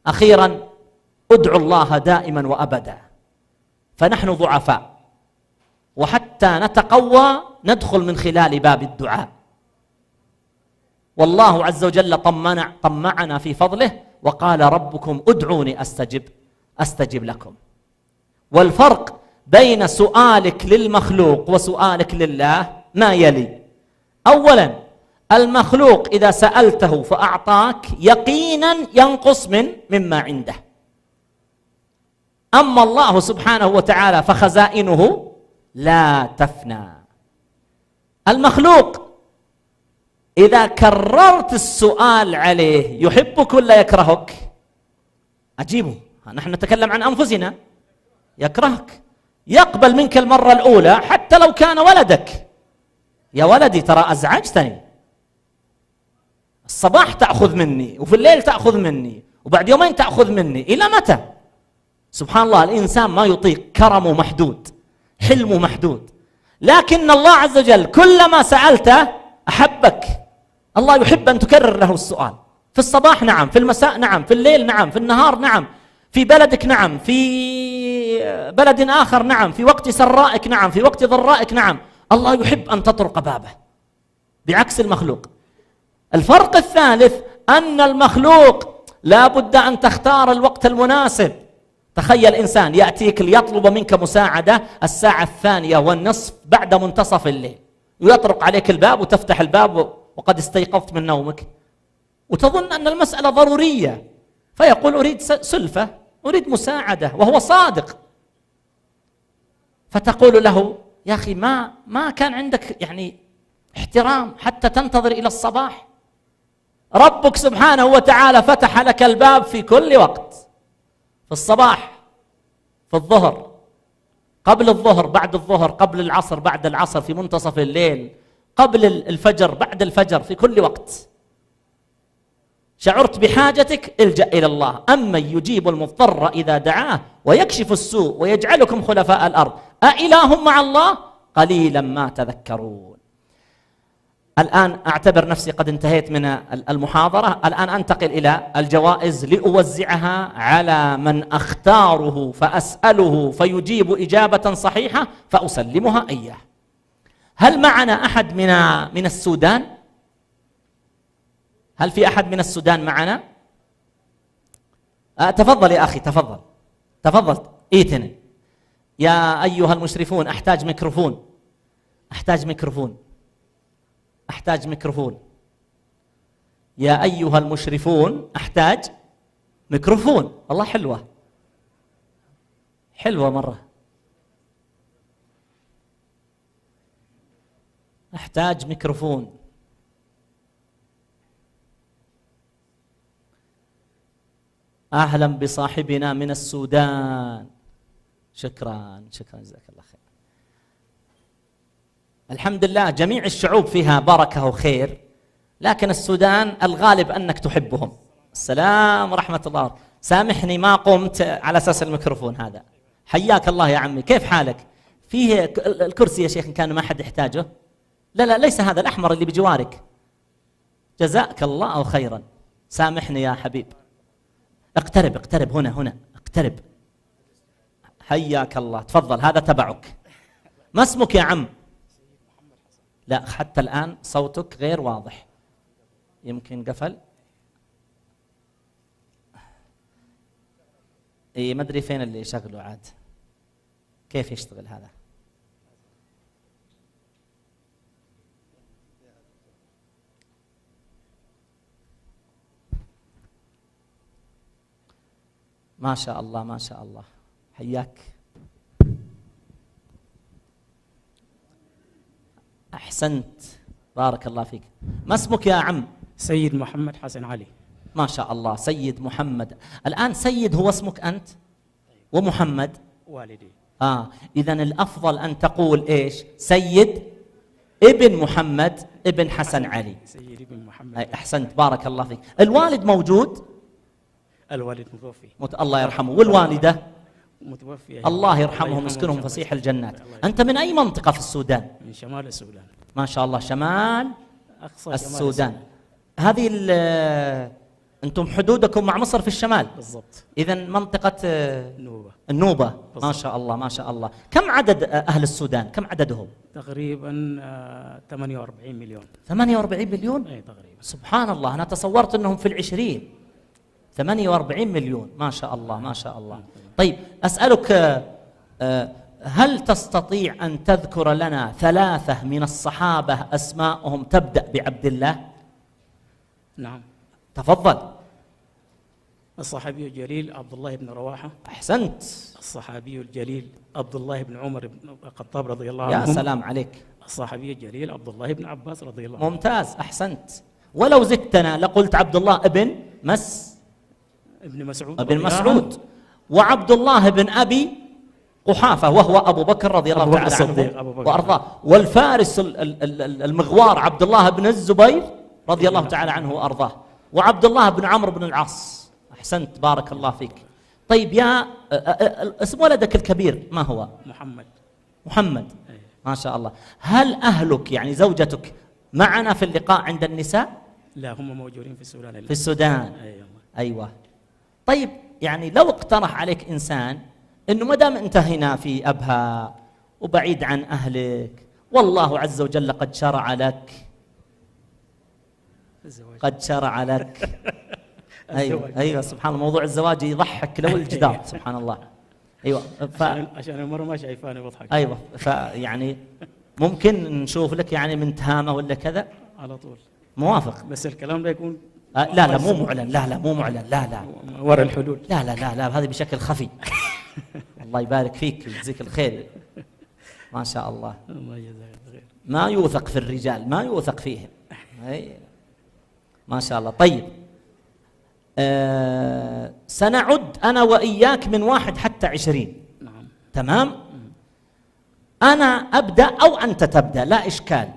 أخيرا ادعوا الله دائما وأبدا، فنحن ضعفاء، وحتى نتقوى ندخل من خلال باب الدعاء. والله عز وجل طمعنا في فضله وقال ربكم ادعوني أستجب لكم. والفرق بين سؤالك للمخلوق وسؤالك لله ما يلي: أولا، المخلوق إذا سألته فأعطاك يقينا ينقص مما عنده، أما الله سبحانه وتعالى فخزائنه لا تفنى. المخلوق إذا كررت السؤال عليه يحبك ولا يكرهك؟ أجيبه، نحن نتكلم عن أنفسنا. يكرهك، يقبل منك المرة الأولى حتى لو كان ولدك. يا ولدي ترى أزعجتني، الصباح تأخذ مني وفي الليل تأخذ مني وبعد يومين تأخذ مني، إلى متى؟ سبحان الله، الإنسان ما يطيق، كرمه محدود، حلمه محدود. لكن الله عز وجل كلما سألته أحبك. الله يحب أن تكرر له السؤال، في الصباح نعم، في المساء نعم، في الليل نعم، في النهار نعم، في بلدك نعم، في بلد آخر نعم، في وقت سرائك نعم، في وقت ضرائك نعم. الله يحب أن تطرق بابه، بعكس المخلوق. الفرق الثالث أن المخلوق لا بد أن تختار الوقت المناسب. تخيل إنسان يأتيك ليطلب منك مساعدة 1:02 بعد منتصف الليل، ويطرق عليك الباب وتفتح الباب وقد استيقظت من نومك وتظن أن المسألة ضرورية، فيقول أريد سلفة، أريد مساعدة، وهو صادق. فتقول له يا أخي ما كان عندك يعني احترام حتى تنتظر إلى الصباح. ربك سبحانه وتعالى فتح لك الباب في كل وقت، في الصباح، في الظهر، قبل الظهر، بعد الظهر، قبل العصر، بعد العصر، في منتصف الليل، قبل الفجر، بعد الفجر، في كل وقت. شعرت بحاجتك الجأ إلى الله. أمن يجيب المضطر إذا دعاه ويكشف السوء ويجعلكم خلفاء الأرض أإله مع الله قليلا ما تذكرون. الآن أعتبر نفسي قد انتهيت من المحاضرة. الآن أنتقل إلى الجوائز لأوزعها على من أختاره فأسأله فيجيب إجابة صحيحة فأسلمها إياه. هل معنا أحد من السودان؟ هل في أحد من السودان معنا؟ تفضل يا أخي، تفضل إيتنا. يا أيها المشرفون أحتاج ميكروفون، أحتاج ميكروفون. يا أيها المشرفون أحتاج ميكروفون. والله حلوة مرة. أحتاج ميكروفون. أهلا بصاحبنا من السودان. شكرا جزاك الله خير. الحمد لله جميع الشعوب فيها بركة وخير، لكن السودان الغالب أنك تحبهم. السلام ورحمة الله. سامحني ما قمت على أساس الميكروفون هذا. حياك الله يا عمي، كيف حالك؟ فيه الكرسي يا شيخ إن كان ما حد يحتاجه. لا ليس هذا، الأحمر اللي بجوارك. جزاك الله خيرا. سامحني يا حبيب. اقترب هنا اقترب. حياك الله، تفضل هذا تبعك. ما اسمك يا عم؟ لا حتى الآن صوتك غير واضح، يمكن قفل. ما أدري فين اللي يشغله عاد، كيف يشتغل هذا؟ ما شاء الله حياك. أحسنت بارك الله فيك. ما اسمك يا عم؟ سيد محمد حسن علي. ما شاء الله سيد محمد. الآن سيد هو اسمك أنت ومحمد والدي. إذن الأفضل أن تقول إيش؟ سيد ابن محمد ابن حسن علي. سيد ابن محمد. أحسنت بارك الله فيك. الوالد موجود؟ الوالد متوفي. الله يرحمه. والوالدة؟ متوفية. الله يرحمهم ويسكنهم فسيح الجنات. أنت من أي منطقة في السودان؟ من شمال السودان. ما شاء الله شمال أقصى السودان. هذه أنتم حدودكم مع مصر في الشمال بالضبط. إذن منطقة النوبة بالضبط. ما شاء الله. كم عدد أهل السودان؟ كم عددهم؟ تقريبا 48 مليون. 48 مليون؟ أي تقريبا. سبحان الله، أنا تصورت أنهم في 20. 48 مليون ما شاء الله. طيب أسألك، هل تستطيع أن تذكر لنا 3 من الصحابة أسماءهم تبدأ بعبد الله؟ نعم. تفضل. الصحابي الجليل عبد الله بن رواحة. أحسنت. الصحابي الجليل عبد الله بن عمر بن الخطاب رضي الله عنه. يا سلام عليك. الصحابي الجليل عبد الله بن عباس رضي الله عنه. ممتاز أحسنت. ولو زدتنا لقلت عبد الله ابن مسعود وعبد الله بن أبي قحافة وهو أبو بكر رضي الله تعالى عنه وأرضاه، والفارس المغوار عبد الله بن الزبير رضي الله تعالى عنه وأرضاه، وعبد الله بن عمرو بن العاص. أحسنت بارك الله فيك. طيب يا اسم ولدك الكبير ما هو؟ محمد. ما شاء الله. هل أهلك يعني زوجتك معنا في اللقاء عند النساء؟ لا هم موجودين في السودان. في السودان. أيوة. طيب يعني لو اقترح عليك إنسان إنه ما دام أنت هنا في أبها وبعيد عن أهلك والله عز وجل قد شرع لك أيوة سبحان الله. موضوع الزواج يضحك لو الجدار سبحان الله. أيوة عشان المرة ما شايفاني بضحك. أيوة فيعني ممكن نشوف لك يعني من تهامة ولا كذا على طول. موافق. بس الكلام ده يكون لا لا مو معلن، لا لا مو معلن، لا لا ورا الحلول. لا لا لا لا هذه بشكل خفي. الله يبارك فيك ويجزيك الخير، ما شاء الله. الله يجزاك الخير. ما يوثق في الرجال، ما يوثق فيهم. ما شاء الله. طيب سنعد أنا وإياك من 1 حتى 20. نعم. تمام. أنا أبدأ أو أنت تبدأ، لا إشكال.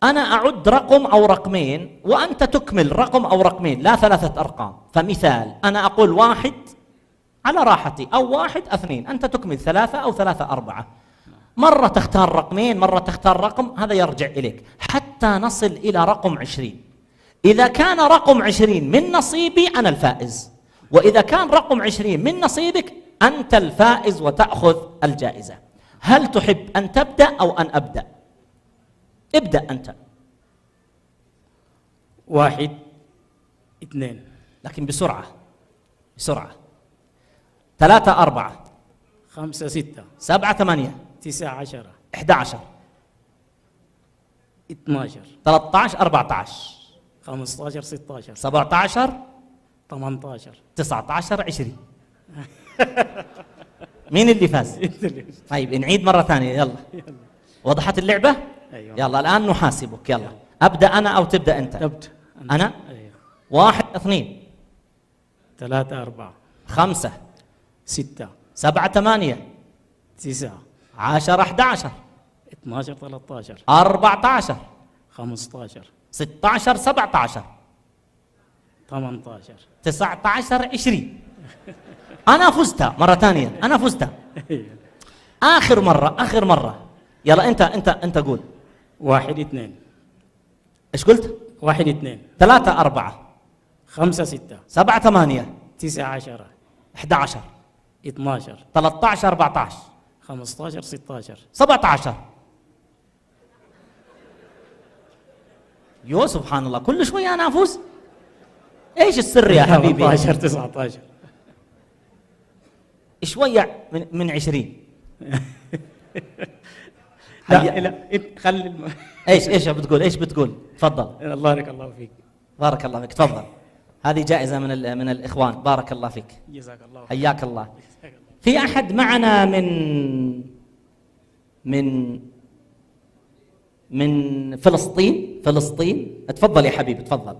أنا أعد رقم أو رقمين وأنت تكمل رقم أو رقمين، لا 3 أرقام. فمثال أنا أقول 1 على راحتي، أو 1 2، أنت تكمل 3 أو 3 4. مرة تختار رقمين، مرة تختار رقم، هذا يرجع إليك حتى نصل إلى رقم 20. إذا كان رقم 20 من نصيبي أنا الفائز، وإذا كان رقم 20 من نصيبك أنت الفائز وتأخذ الجائزة. هل تحب أن تبدأ أو أن أبدأ؟ ابدأ أنت. 1 2 لكن بسرعة بسرعة. 3 4 5 6 7 8 9 10 11 12 13 14 15 16 17 18. 19 20. مين اللي فاز؟ طيب نعيد مرة ثانية، يلا. وضحت اللعبة؟ أيوة. يلا الآن نحاسبك، يلا. أبدأ أنا أو تبدأ أنت؟ تبت أنا؟ أيوة. 1 2 3 4 5 6 7 8 9 10 11 12 13 14 15 16 17 18. 19 20. أنا فزت مرة ثانية، أنا فزت. آخر مرة. يلا أنت قول. 1 2 إيش قلت؟ 1 2 3 4 5 6 7 8 9 10 11 12 13 14 15 16 17. يو سبحان الله، كل شوية أنا أفوز. إيش السر يا حبيبي؟ 18 19 شوية من 20. لا خلي ايش بتقول؟ تفضل. الله بارك الله فيك. بارك الله فيك، تفضل. هذه جائزة من الإخوان، بارك الله فيك. جزاك الله. حياك الله. في أحد معنا من فلسطين؟ تفضل يا حبيبي تفضل.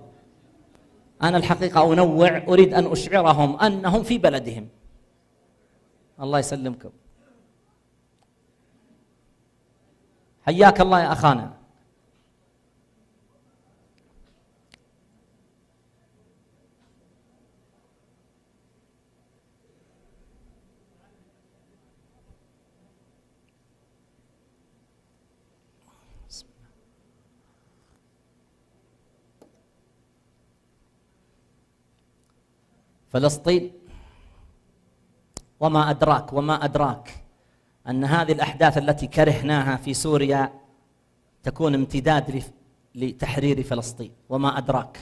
أنا الحقيقة أنوع، أريد أن أشعرهم أنهم في بلدهم. الله يسلمكم. حياك الله يا أخانا. فلسطين، وما أدراك أن هذه الأحداث التي كرهناها في سوريا تكون امتداد لتحرير فلسطين. وما أدراك.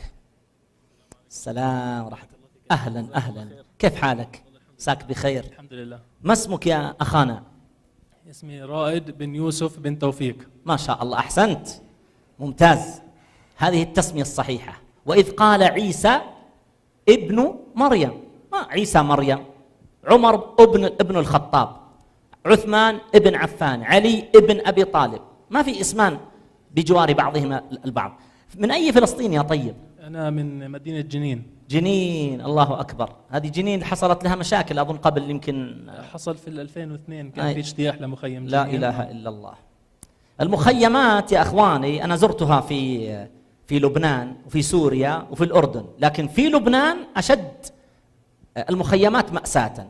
السلام ورحمة الله. أهلا، كيف حالك؟ مساك بخير. الحمد لله. ما اسمك يا أخانا؟ اسمي رائد بن يوسف بن توفيق. ما شاء الله، أحسنت، ممتاز. هذه التسمية الصحيحة. وإذ قال عيسى ابن مريم، ما عيسى مريم، عمر ابن الخطاب، عثمان ابن عفان، علي ابن أبي طالب، ما في اسمان بجوار بعضهما البعض. من أي فلسطين يا طيب؟ أنا من مدينة جنين. الله أكبر. هذه جنين حصلت لها مشاكل أظن قبل، يمكن حصل في 2002 كان في اجتياح لمخيم لا جنين. إله إلا الله. المخيمات يا أخواني أنا زرتها في لبنان وفي سوريا وفي الأردن، لكن في لبنان أشد المخيمات مأساة.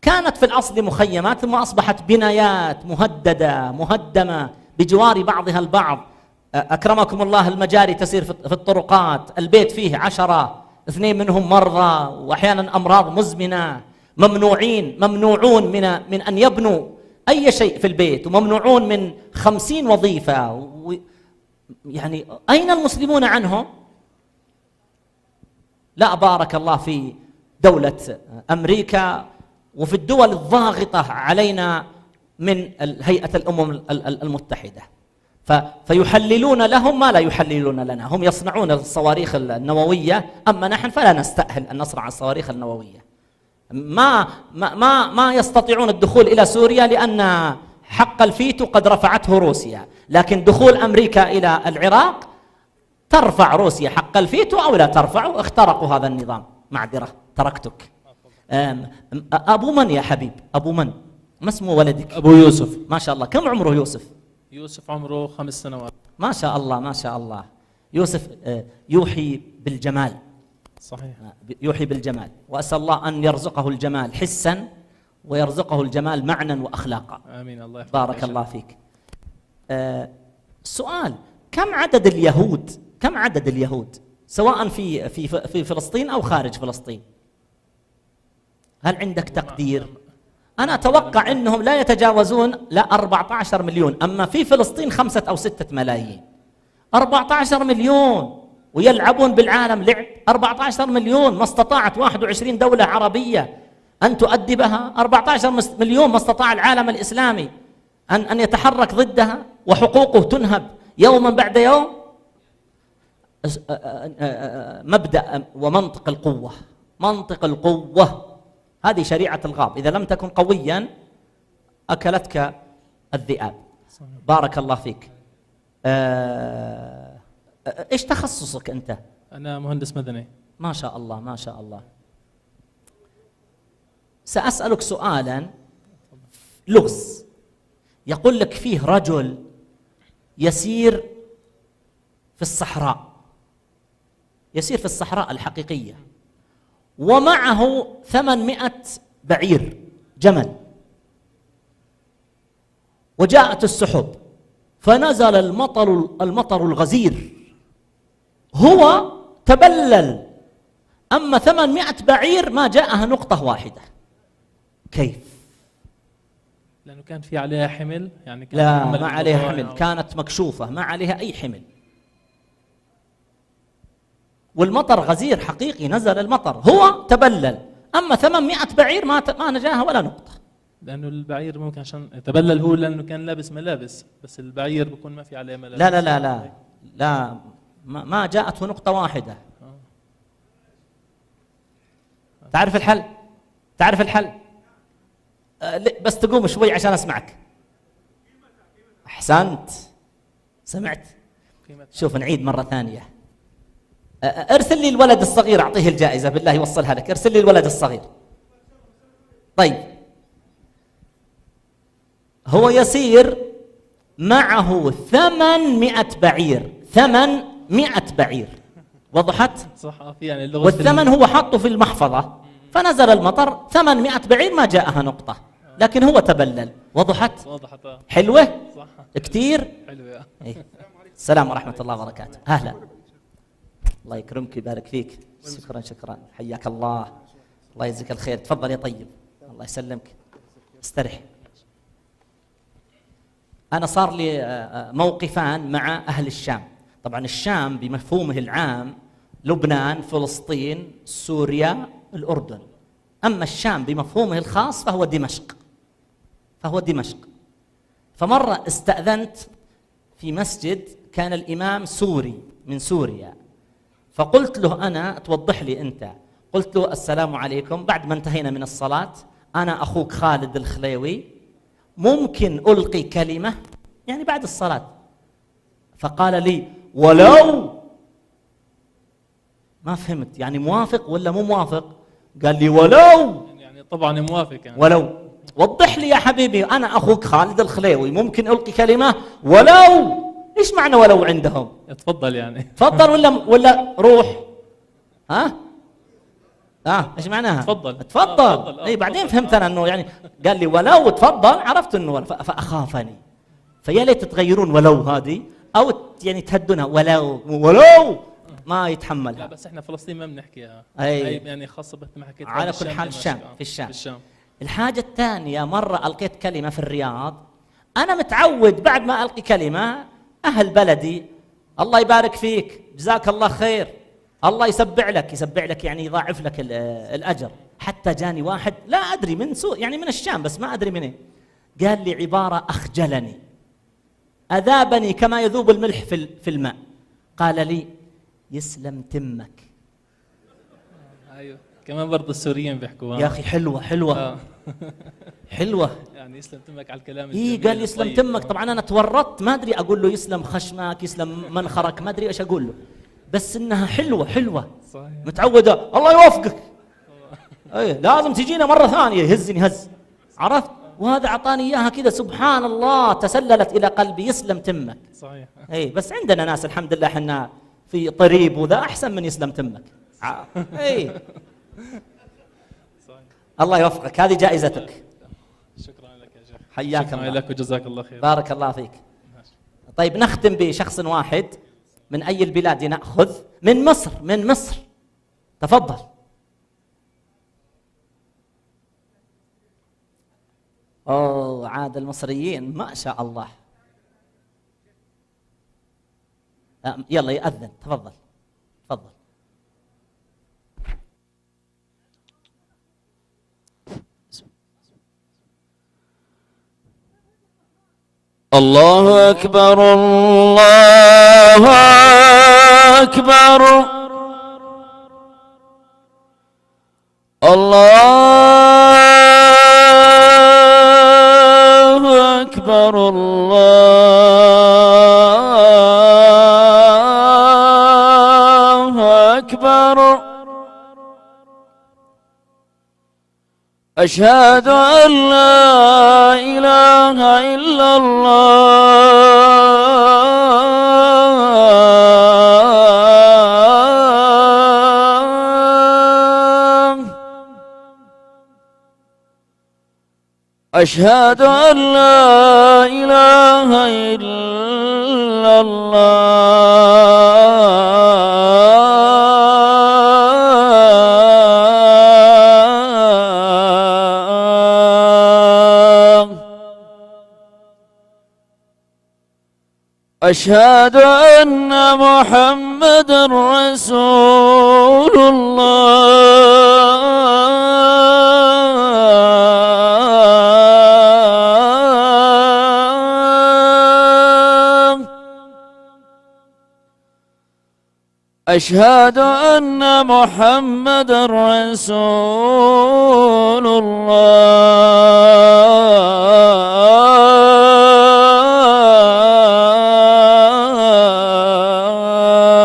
كانت في الأصل مخيمات ثم أصبحت بنايات مهددة مهدمة بجوار بعضها البعض. أكرمكم الله، المجاري تسير في الطرقات، البيت فيه 10، 2 منهم مرضى وأحيانا أمراض مزمنة، ممنوعون من أن يبنوا أي شيء في البيت، وممنوعون من 50 وظيفة. يعني أين المسلمون عنهم؟ لا بارك الله في دولة أمريكا وفي الدول الضاغطة علينا من هيئة الأمم المتحدة. فيحللون لهم ما لا يحللون لنا. هم يصنعون الصواريخ النووية، أما نحن فلا نستأهل أن نصنع الصواريخ النووية. ما يستطيعون الدخول إلى سوريا لأن حق الفيتو قد رفعته روسيا، لكن دخول أمريكا إلى العراق ترفع روسيا حق الفيتو أو لا ترفع. اخترقوا هذا النظام. معذرة تركتك. أبو من يا حبيب؟ أبو من؟ ما اسمه ولدك؟ أبو يوسف. ما شاء الله. كم عمره يوسف؟ يوسف عمره 5 سنوات. ما شاء الله ما شاء الله. يوسف يوحي بالجمال. صحيح. يوحي بالجمال، وأسأل الله أن يرزقه الجمال حسا ويرزقه الجمال معنى وأخلاقا. آمين. الله يحفظك. بارك الله فيك. سؤال: كم عدد اليهود؟ كم عدد اليهود سواء في فلسطين أو خارج فلسطين؟ هل عندك تقدير؟ أنا أتوقع أنهم لا يتجاوزون 14 مليون، أما في فلسطين 5 أو 6 ملايين. 14 مليون ويلعبون بالعالم لعب. 14 مليون ما استطاعت 21 دولة عربية أن تؤدبها. 14 مليون ما استطاع العالم الإسلامي أن يتحرك ضدها، وحقوقه تنهب يوما بعد يوم. مبدأ ومنطق القوة. منطق القوة هذه شريعة الغاب، إذا لم تكن قويا أكلتك الذئاب. بارك الله فيك. إيش تخصصك أنت؟ أنا مهندس مدني. ما شاء الله ما شاء الله. سأسألك سؤالا لغز. يقول لك فيه رجل يسير في الصحراء، يسير في الصحراء الحقيقية، ومعه 800 بعير جمل، وجاءت السحب فنزل المطر الغزير، هو تبلل، أما 800 بعير ما جاءها نقطة واحدة. كيف؟ لأنه كان في عليها حمل، يعني كان لا حمل ما عليها البضائع حمل، كانت مكشوفة ما عليها أي حمل، والمطر غزير حقيقي، نزل المطر، هو تبلل، أما 800 بعير ما نجاها ولا نقطة. لأنه البعير ممكن عشان يتبلل هو لأنه كان لابس ملابس، بس البعير بيكون ما في عليه ملابس. لا لا لا لا لا ما جاءته نقطة واحدة. تعرف الحل؟ تعرف الحل؟ بس تقوم شوي عشان أسمعك. أحسنت، سمعت. شوف نعيد مرة ثانية. ارسل لي الولد الصغير، أعطيه الجائزة بالله يوصلها لك. ارسل لي الولد الصغير. طيب، هو يسير معه 800 بعير، 800 بعير، وضحت؟ صح. في يعني اللغة والثمن هو حطه في المحفظة، فنزل المطر 800 بعير ما جاءها نقطة، لكن هو تبلل. وضحت؟ وضحت. حلوة؟ صح. كتير؟ حلوة. إيه. السلام ورحمة الله وبركاته. أهلا. الله يكرمك ويبارك فيك. شكرا شكرا، حياك الله. الله يجزيك الخير. تفضل يا طيب. الله يسلمك. استرح. أنا صار لي موقفان مع أهل الشام. طبعا الشام بمفهومه العام لبنان، فلسطين، سوريا، الأردن. أما الشام بمفهومه الخاص فهو دمشق. فمرة استأذنت في مسجد كان الإمام سوري من سوريا، فقلت له أنا، توضح لي أنت، قلت له السلام عليكم بعد ما انتهينا من الصلاة، أنا أخوك خالد الخليوي، ممكن ألقي كلمة يعني بعد الصلاة؟ فقال لي ولو. ما فهمت يعني موافق ولا مو موافق؟ قال لي ولو. يعني طبعا موافق يعني. ولو. وضح لي يا حبيبي، أنا أخوك خالد الخليوي، ممكن ألقي كلمة ولو. إيش معنى ولو عندهم؟ تفضل يعني. تفضل ولا روح؟ ها؟ ايش معناها؟ تفضل. اي بعدين فهمت انا انه يعني قال لي ولو تفضل، عرفت انه فاخافني. فيا ليت تغيرون ولو هذه، او يعني تهدونها ولو ما يتحملها. لا بس احنا فلسطين ما بنحكيها. أي. يعني خاصة ما حكيت على كل حال في الشام. الحاجة الثانية، مرة ألقيت كلمة في الرياض، أنا متعود بعد ما ألقي كلمة أهل بلدي الله يبارك فيك، جزاك الله خير، الله يسبع لك يعني يضاعف لك الأجر. حتى جاني واحد لا أدري من يعني من الشام، بس ما أدري منين، قال لي عبارة أخجلني. أذابني كما يذوب الملح في الماء. قال لي: يسلم تمك. ايوه كمان برضه السوريين بيحكوا يا أخي حلوة حلوة حلوة. يعني يسلم تمك على الكلام إيه قال يسلم تمك. طبعا أنا تورطت، ما أدري أقول له يسلم خشمك، يسلم منخرك، ما أدري إيش أقول له، بس إنها حلوة حلوة. صحيح. متعودة الله يوفقك. أيه لازم تجينا مرة ثانية. يهزني هز، عرفت؟ وهذا أعطاني إياها كذا، سبحان الله تسللت إلى قلبي. يسلم تمك. صحيح. أي بس عندنا ناس الحمد لله حنا في طريب وذا أحسن من يسلم تمك. أي صحيح. الله يوفقك، هذه جائزتك. شكرا لك يا شيخ. حياك شكرا الله. لك وجزاك الله خير. بارك الله فيك. طيب نختم بشخص واحد. من أي البلاد نأخذ؟ من مصر. من مصر تفضل. أوه عاد المصريين ما شاء الله. يلا يأذن، تفضل تفضل. الله أكبر الله أكبر الله أكبر الله أكبر أشهد أن لا إله إلا الله أشهد أن لا إله إلا الله أشهد أن محمدًا رسول الله أشهد أن محمدًا رسول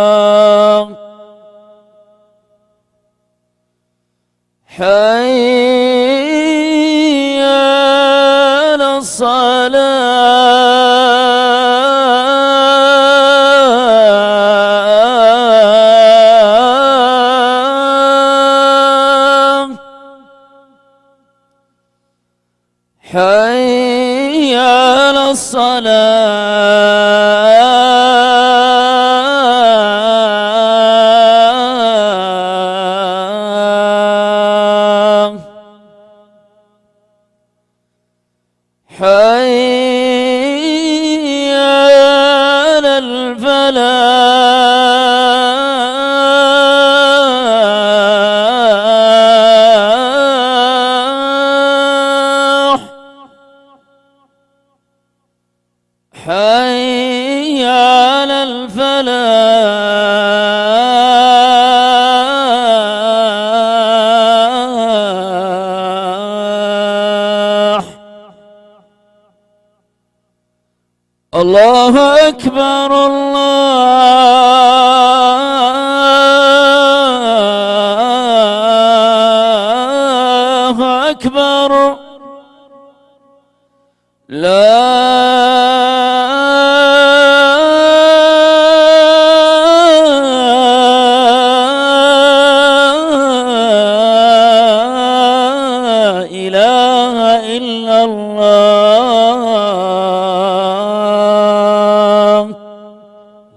الله حي على الصلاة حي على الصلاة حي على الفلاح حي على الفلاح الله أكبر الله أكبر لا إله إلا الله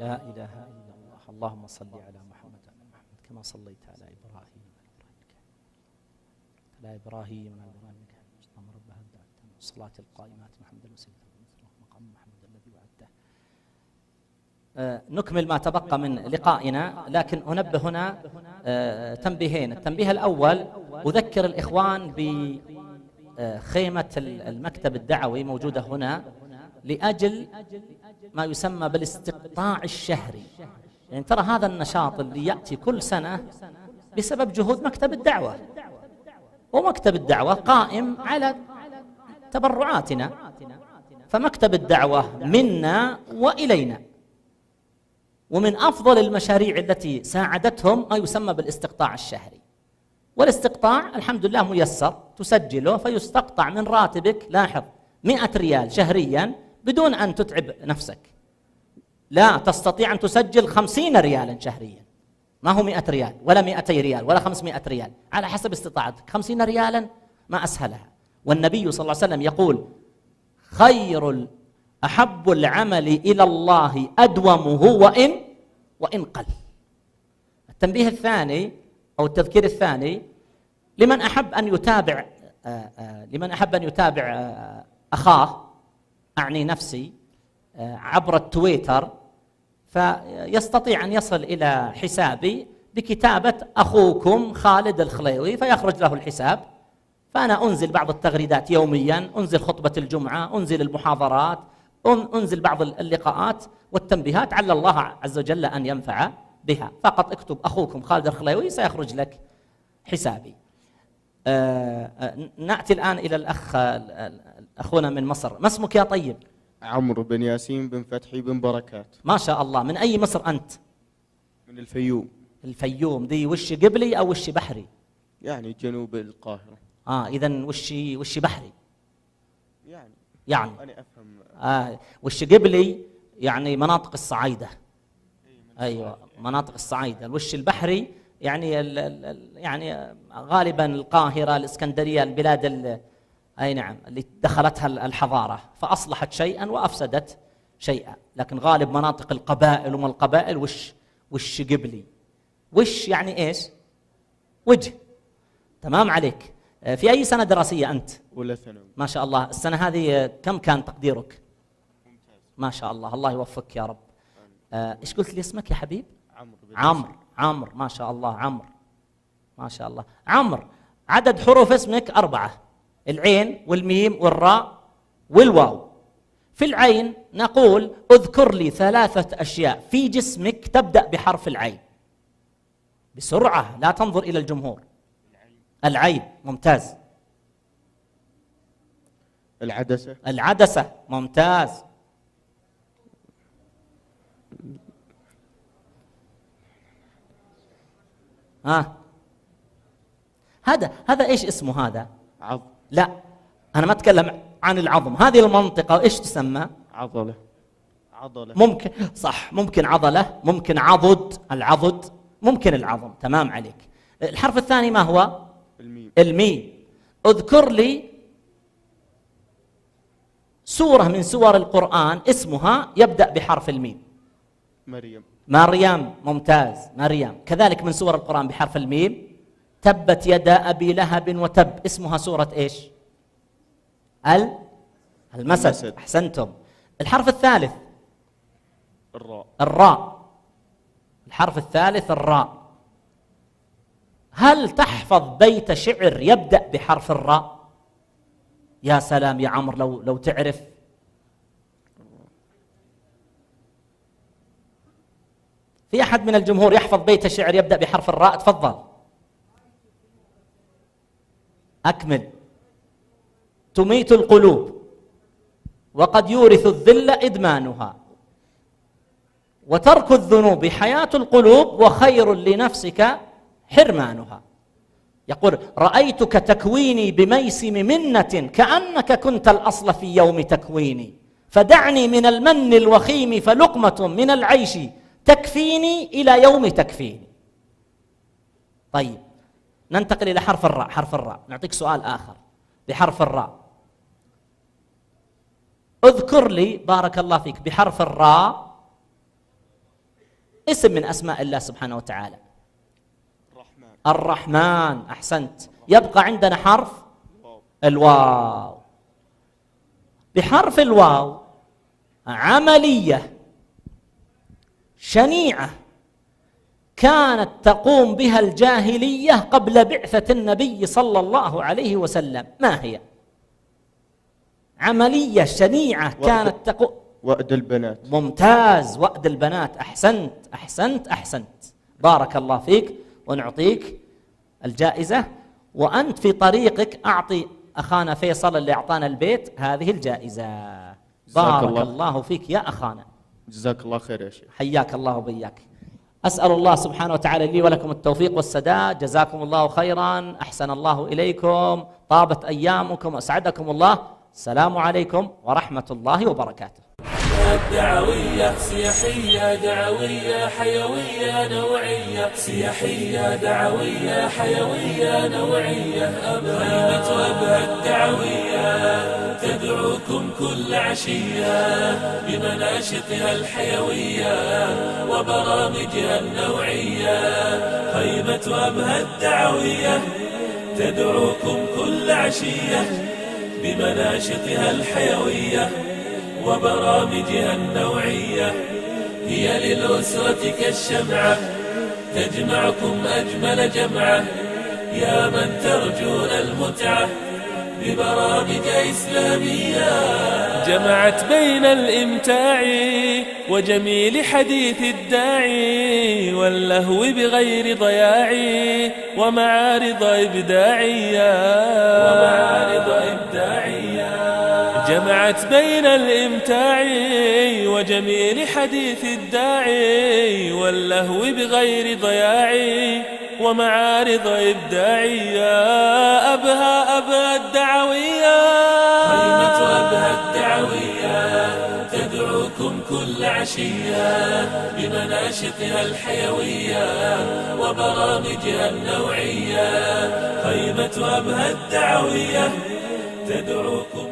لا إله إلا الله. اللهم صل على محمد وعلى محمد كما صليت على إبراهيم على إبراهيم اللهم رب هذا الصلاة القائمات محمد وسيدنا مقام محمد الذي وعدته. نكمل ما تبقى من لقائنا، لكن أنبه هنا تنبيهين. التنبيه الأول أذكر الإخوان بخيمة المكتب الدعوي موجودة هنا لأجل ما يسمى بالاستقطاع الشهري. يعني ترى هذا النشاط اللي يأتي كل سنة بسبب جهود مكتب الدعوة، ومكتب الدعوة قائم على تبرعاتنا، فمكتب الدعوة منا وإلينا. ومن أفضل المشاريع التي ساعدتهم ما يسمى بالاستقطاع الشهري. والاستقطاع الحمد لله ميسر، تسجله فيستقطع من راتبك، لاحظ 100 ريال شهريا بدون أن تتعب نفسك. لا تستطيع أن تسجل 50 ريالا شهريا، ما هو 100 ريال ولا 200 ريال ولا 500 ريال، على حسب استطاعتك. 50 ريالا ما أسهلها. والنبي صلى الله عليه وسلم يقول أحب العمل إلى الله أدومه وإن قل. التنبيه الثاني أو التذكير الثاني لمن أحب أن يتابع أخاه، أعني نفسي، عبر التويتر، فيستطيع أن يصل إلى حسابي بكتابة أخوكم خالد الخليوي فيخرج له الحساب. فأنا أنزل بعض التغريدات يوميا، أنزل خطبة الجمعة، أنزل المحاضرات، أنزل بعض اللقاءات والتنبيهات، على الله عز وجل أن ينفع بها. فقط اكتب أخوكم خالد الخليوي سيخرج لك حسابي. نأتي الآن إلى الأخ أخونا من مصر. ما اسمك يا طيب؟ عمرو بن ياسين بن فتحي بن بركات. ما شاء الله. من أي مصر أنت؟ من الفيوم. الفيوم دي وش قبلي أو وش بحري؟ يعني جنوب القاهرة. إذن وش بحري؟ يعني أنا أفهم. وش قبلي يعني مناطق الصعايدة. أيوة مناطق الصعايدة. الوش البحري يعني غالبا القاهرة، الإسكندرية، البلاد أي نعم اللي دخلتها الحضارة فأصلحت شيئا وأفسدت شيئا. لكن غالب مناطق القبائل وما القبائل وش قبلي. وش يعني إيش؟ وجه. تمام عليك. في أي سنة دراسية أنت؟ أولى ثانوي. ما شاء الله. السنة هذه كم كان تقديرك؟ ممتاز. ما شاء الله، الله يوفقك يا رب. إيش قلت لي اسمك يا حبيب؟ عمرو. ما شاء الله عمرو، ما شاء الله. عمرو، عدد حروف اسمك 4: العين والميم والراء والواو. في العين نقول اذكر لي 3 أشياء في جسمك تبدأ بحرف العين. بسرعة لا تنظر إلى الجمهور. العين ممتاز. العدسة ممتاز. هذا ايش اسمه هذا؟ عظم. لا انا ما اتكلم عن العظم. هذه المنطقة ايش تسمى؟ عضلة. ممكن صح، ممكن عضلة، ممكن العضد، ممكن العظم. تمام عليك. الحرف الثاني ما هو؟ الميم. اذكر لي سورة من سور القرآن اسمها يبدأ بحرف الميم. مريم ممتاز. مريم. كذلك من سور القرآن بحرف الميم تبت يدا أبي لهب وتب، اسمها سورة إيش؟ المسد. أحسنتم. الحرف الثالث الراء. الحرف الثالث الراء. هل تحفظ بيت شعر يبدأ بحرف الراء؟ يا سلام يا عمرو لو تعرف. في أحد من الجمهور يحفظ بيت شعر يبدأ بحرف الراء؟ تفضل. أكمل. تميت القلوب وقد يورث الذل إدمانها، وترك الذنوب حياة القلوب، وخير لنفسك حرمانها. يقول رأيتك تكويني بميسم منة كأنك كنت الأصل في يوم تكويني، فدعني من المن الوخيم فلقمة من العيش تكفيني إلى يوم تكفيني. طيب ننتقل إلى حرف الراء. حرف الراء نعطيك سؤال آخر بحرف الراء. اذكر لي بارك الله فيك بحرف الراء اسم من أسماء الله سبحانه وتعالى. الرحمن. أحسنت. يبقى عندنا حرف الواو. بحرف الواو عملية شنيعة كانت تقوم بها الجاهلية قبل بعثة النبي صلى الله عليه وسلم. ما هي؟ عملية شنيعة كانت تقول وأد البنات. ممتاز، وأد البنات. أحسنت أحسنت أحسنت، بارك الله فيك، ونعطيك الجائزة. وأنت في طريقك أعطي أخانا فيصل اللي أعطانا البيت هذه الجائزة. بارك الله فيك يا أخانا، جزاك الله خير يا شيخ. حياك الله وبياك. أسأل الله سبحانه وتعالى لي ولكم التوفيق والسداد. جزاكم الله خيرا، أحسن الله إليكم، طابت أيامكم، أسعدكم الله. السلام عليكم ورحمة الله وبركاته. الدعوية سياحية دعوية حيوية نوعية، سياحية دعوية حيوية نوعية. خيمة أبها الدعوية تدعوكم كل عشية بمناشطها الحيوية وبرامجها النوعية. خيمة أبها الدعوية تدعوكم كل عشية بمناشطها الحيوية وبرامجها النوعية. هي للأسرة كالشمعة تجمعكم أجمل جمعة، يا من ترجون المتعة ببرامج إسلامية. جمعت بين الإمتاع وجميل حديث الداعي واللهو بغير ضياع ومعارض إبداعية. جمعت بين الإمتاع وجميل حديث الداعي واللهو بغير ضياع ومعارض إبداعية. أبها الدعوية، خيمة أبها الدعوية تدعوكم كل عشية بمناشطها الحيوية وبرامجها النوعية. خيمة أبها الدعوية تدعوكم